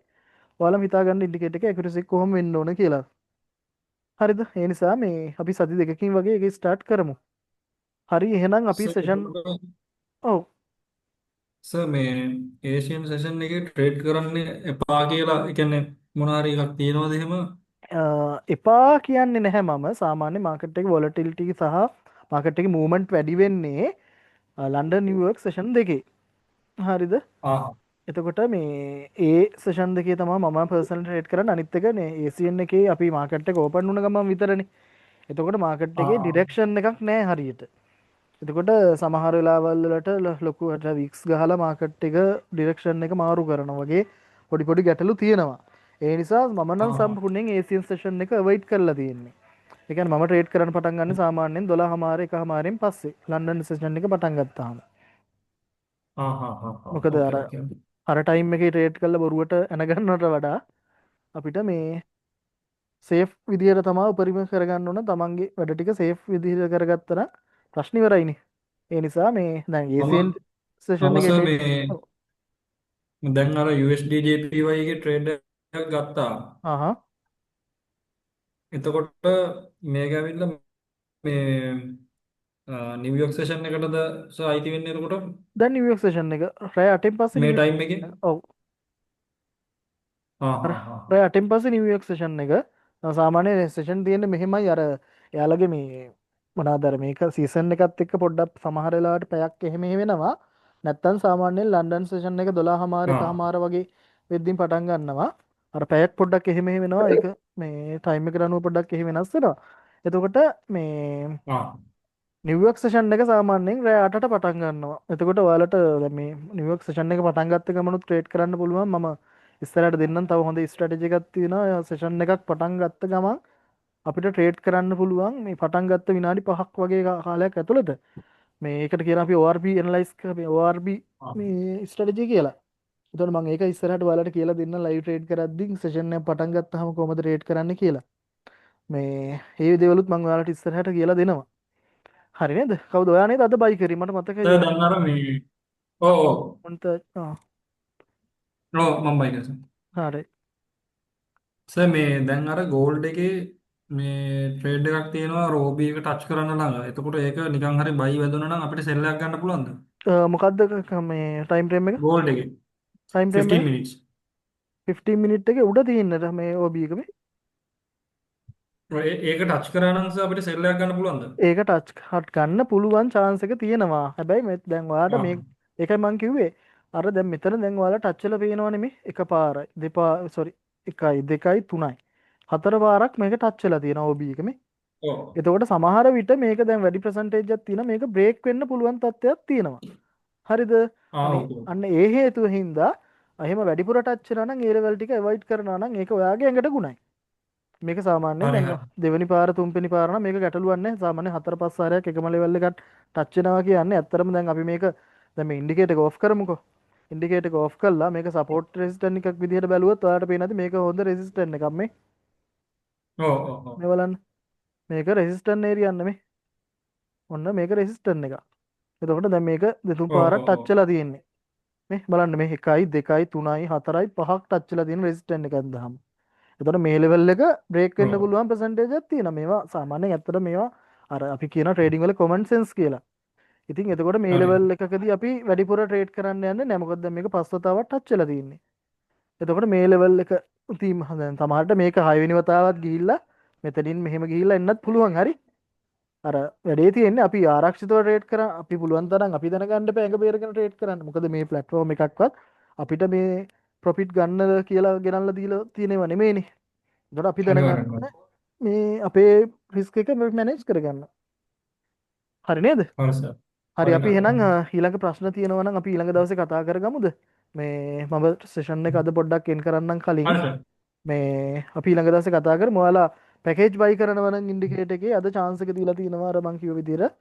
ඔයාලම හිතාගන්න ඉන්ඩිකේටර් එක ඇකියුරසි කොහොම වෙන්න ඕන කියලා. හරිද? ඒ නිසා මේ අපි සති දෙකකින් වගේ ඒක ස්ටාර්ට් කරමු. හරි එහෙනම් අපි සෙෂන් ඔව් සර් මේ ඒෂියන් සෙෂන් එකේ ට්‍රේඩ් කරන්න එපා කියලා ඒ කියන්නේ මොන හරි එකක් තියෙනවද එහෙම? එපා කියන්නේ නැහැ. මම සාමාන්‍ය මාකට් එකේ වොලටිලිටි සහ මාකට් එකේ මූවමන්ට් වැඩි වෙන්නේ ලන්ඩන් නිව්යෝර්ක් සෙෂන් දෙකේ. හරිද? එතකොට මේ ඒ සෙෂන් දෙකේ තමයි මම පර්සනල් ට්‍රේඩ් කරන්නේ. අනිත් එක නේ ACN එකේ අපි මාකට් එක ඕපන් වුණ ගමන් විතරනේ. එතකොට මාකට් එකේ ඩිරෙක්ෂන් එකක් නැහැ හරියට. එතකොට සමහර වෙලාවල් වලට ලොකුවට වික්ස් ගහලා මාකට් එක ඩිරෙක්ෂන් එක මාරු කරනවා වගේ පොඩි පොඩි ගැටලු තියෙනවා. ඒ නිසා මම නම් සම්පූර්ණයෙන් ACN සෙෂන් එක අවොයිඩ් කරලා තියෙන්නේ. ඒ කියන්නේ මම ට්‍රේඩ් කරන්න පටන් ගන්න සාමාන්‍යයෙන් 12:00 1:00 පස්සේ ලන්ඩන් සෙෂන් එක පටන් ගත්තාම. මොකද අර ටයිම් එකේ ට්‍රේඩ් කරලා බොරුවට එන ගන්නවට වඩා අපිට මේ සේෆ් විදියට තමයි උපරිම කරගන්න ඕන. තමන්ගේ වැඩ ටික සේෆ් විදියට කරගත්තා නම් ප්‍රශ්න ඉවරයිනේ. ඒ නිසා මේ දැන් ACN සෙෂන් එකේ මේ දැන් අර USD JPY එකේ ට්‍රේඩ් එකක් ගත්තා. එතකොට මේක ඇවිල්ලා මේ නිව්යෝර්ක් සෙෂන් එකටද අයිති වෙන්නේ එතකොට? දැන් නිව්යෝර්ක් සෙෂන් එක රෑ 8න් පස්සේ මේ ටයිම් එකේ? ඔව්. රෑ 8න් පස්සේ නිව්යෝර්ක් සෙෂන් එක. සාමාන්‍ය සෙෂන් තියෙන්නේ මෙහෙමයි අර එයාලගේ මේ මොනවාද අර මේක සීසන් එකත් එක්ක පොඩ්ඩක් සමහර වෙලාවට පැයක් එහෙම වෙනවා. නැත්තම් සාමාන්‍යයෙන් ලන්ඩන් සෙෂන් එක 12:00 1:00 වගේ වෙද්දින් පටන් ගන්නවා. අර පැයක් පොඩ්ඩක් එහෙම වෙනවා. ඒක මේ ටයිම් එකට අනුව පොඩ්ඩක් එහෙම වෙනස් වෙනවා. එතකොට මේ නිව්යෝර්ක් සෙෂන් එක සාමාන්‍යයෙන් රෑ 8ට පටන් ගන්නවා. එතකොට ඔයාලට දැන් මේ නිව්යෝර්ක් සෙෂන් එක පටන් ගත්ත ගමනුත් ට්‍රේඩ් කරන්න පුළුවන්. මම ඉස්සරහට දෙන්නම් තව හොඳ ස්ට්‍රැටජි එකක් තියෙනවා. සෙෂන් එකක් පටන් ගත්ත ගමන් අපිට ට්‍රේඩ් කරන්න පුළුවන් මේ පටන් ගත්ත විනාඩි 5ක් වගේ කාලයක් ඇතුළත. මේ ඒකට කියන අපි ORB ඇනලයිස් කරේ ORB මේ ස්ට්‍රැටජි කියලා. එතකොට මම ඒක ඉස්සරහට ඔයාලට කියලා දෙන්න ලයිව් ට්‍රේඩ් කරද්දී සෙෂන් එක පටන් ගත්තාම කොහොමද ට්‍රේඩ් කරන්න කියලා. මේ මේ දේවලුත් මම ඔයාලට ඉස්සරහට කියලා දෙනවා. හරි නේද? කවුද ඔයා නේද අද බයි කරේ? මට මතකයි. දැන් අර මේ ඔව් මම බයි කරා. හරි. සර් මේ දැන් අර ගෝල්ඩ් එකේ මේ ට්‍රේඩ් එකක් තියෙනවා රෝබි එක ටච් කරන්න ළඟ. එතකොට ඒක නිකන් හරි බයි වැදුනා නම් අපිට සෙල් එකක් ගන්න පුළුවන්ද? මොකද්ද මේ ටයිම් ෆ්‍රේම් එක? ගෝල්ඩ් එකේ ටයිම් ෆ්‍රේම් 15 minutes. 15 මිනිත් එකේ උඩ තියෙන්නද මේ OB එක මේ? ඒක ටච් කරා නම් සර් අපිට සෙල් එකක් ගන්න පුළුවන්ද? ඒක ටච් ගන්න පුළුවන් chance එක තියෙනවා. හැබැයි දැන් ඔයාලට මේ ඒකයි මම කිව්වේ අර දැන් මෙතන දැන් ඔයාලා ටච් වෙලා පේනවනේ මේ එකපාරයි දෙපා සෝරි 1යි 2යි 3යි 4 පාරක් මේක ටච් වෙලා තියෙනවා OB එක මේ. එතකොට සමහර විට මේක දැන් වැඩි percentage එකක් තියෙනවා මේක බ්‍රේක් වෙන්න පුළුවන් තත්ත්වයක් තියෙනවා. හරිද? අන්න ඒ හේතුව හින්දා එහෙම වැඩිපුර ටච් වෙනවා නම් ඒ ලෙවල් ටික අවොයිඩ් කරනවා නම් ඒක ඔයාගේ ඇඟට ගුණයි. මේක සාමාන්‍යයෙන් දැන් දෙවෙනි පාර තුන්වෙනි පාර නම් මේක ගැටලුවක් නැහැ. සාමාන්‍යයෙන් 4-5 සාරයක් එකම ලෙවල් එකට ටච් වෙනවා කියන්නේ ඇත්තටම දැන් අපි මේක දැන් මේ ඉන්ඩිකේටර් එක ඔෆ් කරමුකෝ. ඉන්ඩිකේටර් එක ඔෆ් කළා මේක සපෝට් රෙසිස්ටන්ට් එකක් විදිහට බැලුවොත් ඔයාලට පේනද මේක හොඳ රෙසිස්ටන්ට් එකක් මේ. මේ බලන්න. මේක රෙසිස්ටන්ට් ඒරියා නෙමෙයි. ඔන්න මේක රෙසිස්ටන්ට් එක. එතකොට දැන් මේක දෙතුන් පාරක් ටච් වෙලා තියෙන්නේ. මේ බලන්න මේ 1යි 2යි 3යි 4යි 5ක් ටච් වෙලා තියෙන රෙසිස්ටන්ට් එකක් දහම. එතකොට මේ ලෙවල් එක බ්‍රේක් වෙන්න පුළුවන් percentage එකක් තියෙනවා. මේවා සාමාන්‍යයෙන් ඇත්තට මේවා අර අපි කියන ට්‍රේඩින් වල common sense කියලා. ඉතින් එතකොට මේ හරි. ලෙවල් එකකදී අපි වැඩිපුර ට්‍රේඩ් කරන්න යන්නේ නැහැ. මොකද දැන් මේක පස් වතාවක් ටච් වෙලා තියෙන්නේ. එතකොට මේ ලෙවල් එක තීම් දැන් සමහරට මේක 6 වෙනි වතාවක් ගිහිල්ලා මෙතනින් මෙහෙම ගිහිල්ලා එන්නත් පුළුවන්. හරි. අර වැඩේ තියෙන්නේ අපි ආරක්ෂිතව ට්‍රේඩ් කරා අපි පුළුවන් තරම් අපි දැනගන්න බෑ ඇඟ බේරගෙන ට්‍රේඩ් කරන්න. මොකද මේ ප්ලැට්ෆෝම් එකක්වත් අපිට මේ ප්‍රොෆිට් ගන්න කියලා ගෙනල්ලා දීලා තියෙනව නෙමෙයිනේ. ඒකට අපි දැනගන්න අනිවාර්යෙන්ම. ඕනේ මේ අපේ රිස්ක් එක මැනේජ් කරගන්න. හරි නේද? හරි සර්. හරි හරි අපි කකා. එහෙනම් ඊළඟ ප්‍රශ්න තියෙනවා නම් අපි ඊළඟ දවසේ කතා කරගමුද? මේ මම සෙෂන් එක අද පොඩ්ඩක් එන් කරන්නම් කලින් හරි සර්. මේ අපි ඊළඟ දවසේ කතා කරමු. ඔයාලා පැකේජ් බයි කරනවා නම් ඉන්ඩිකේටර් එකේ අද chance එක දීලා තියෙනවා අර මං කිව්ව විදිහට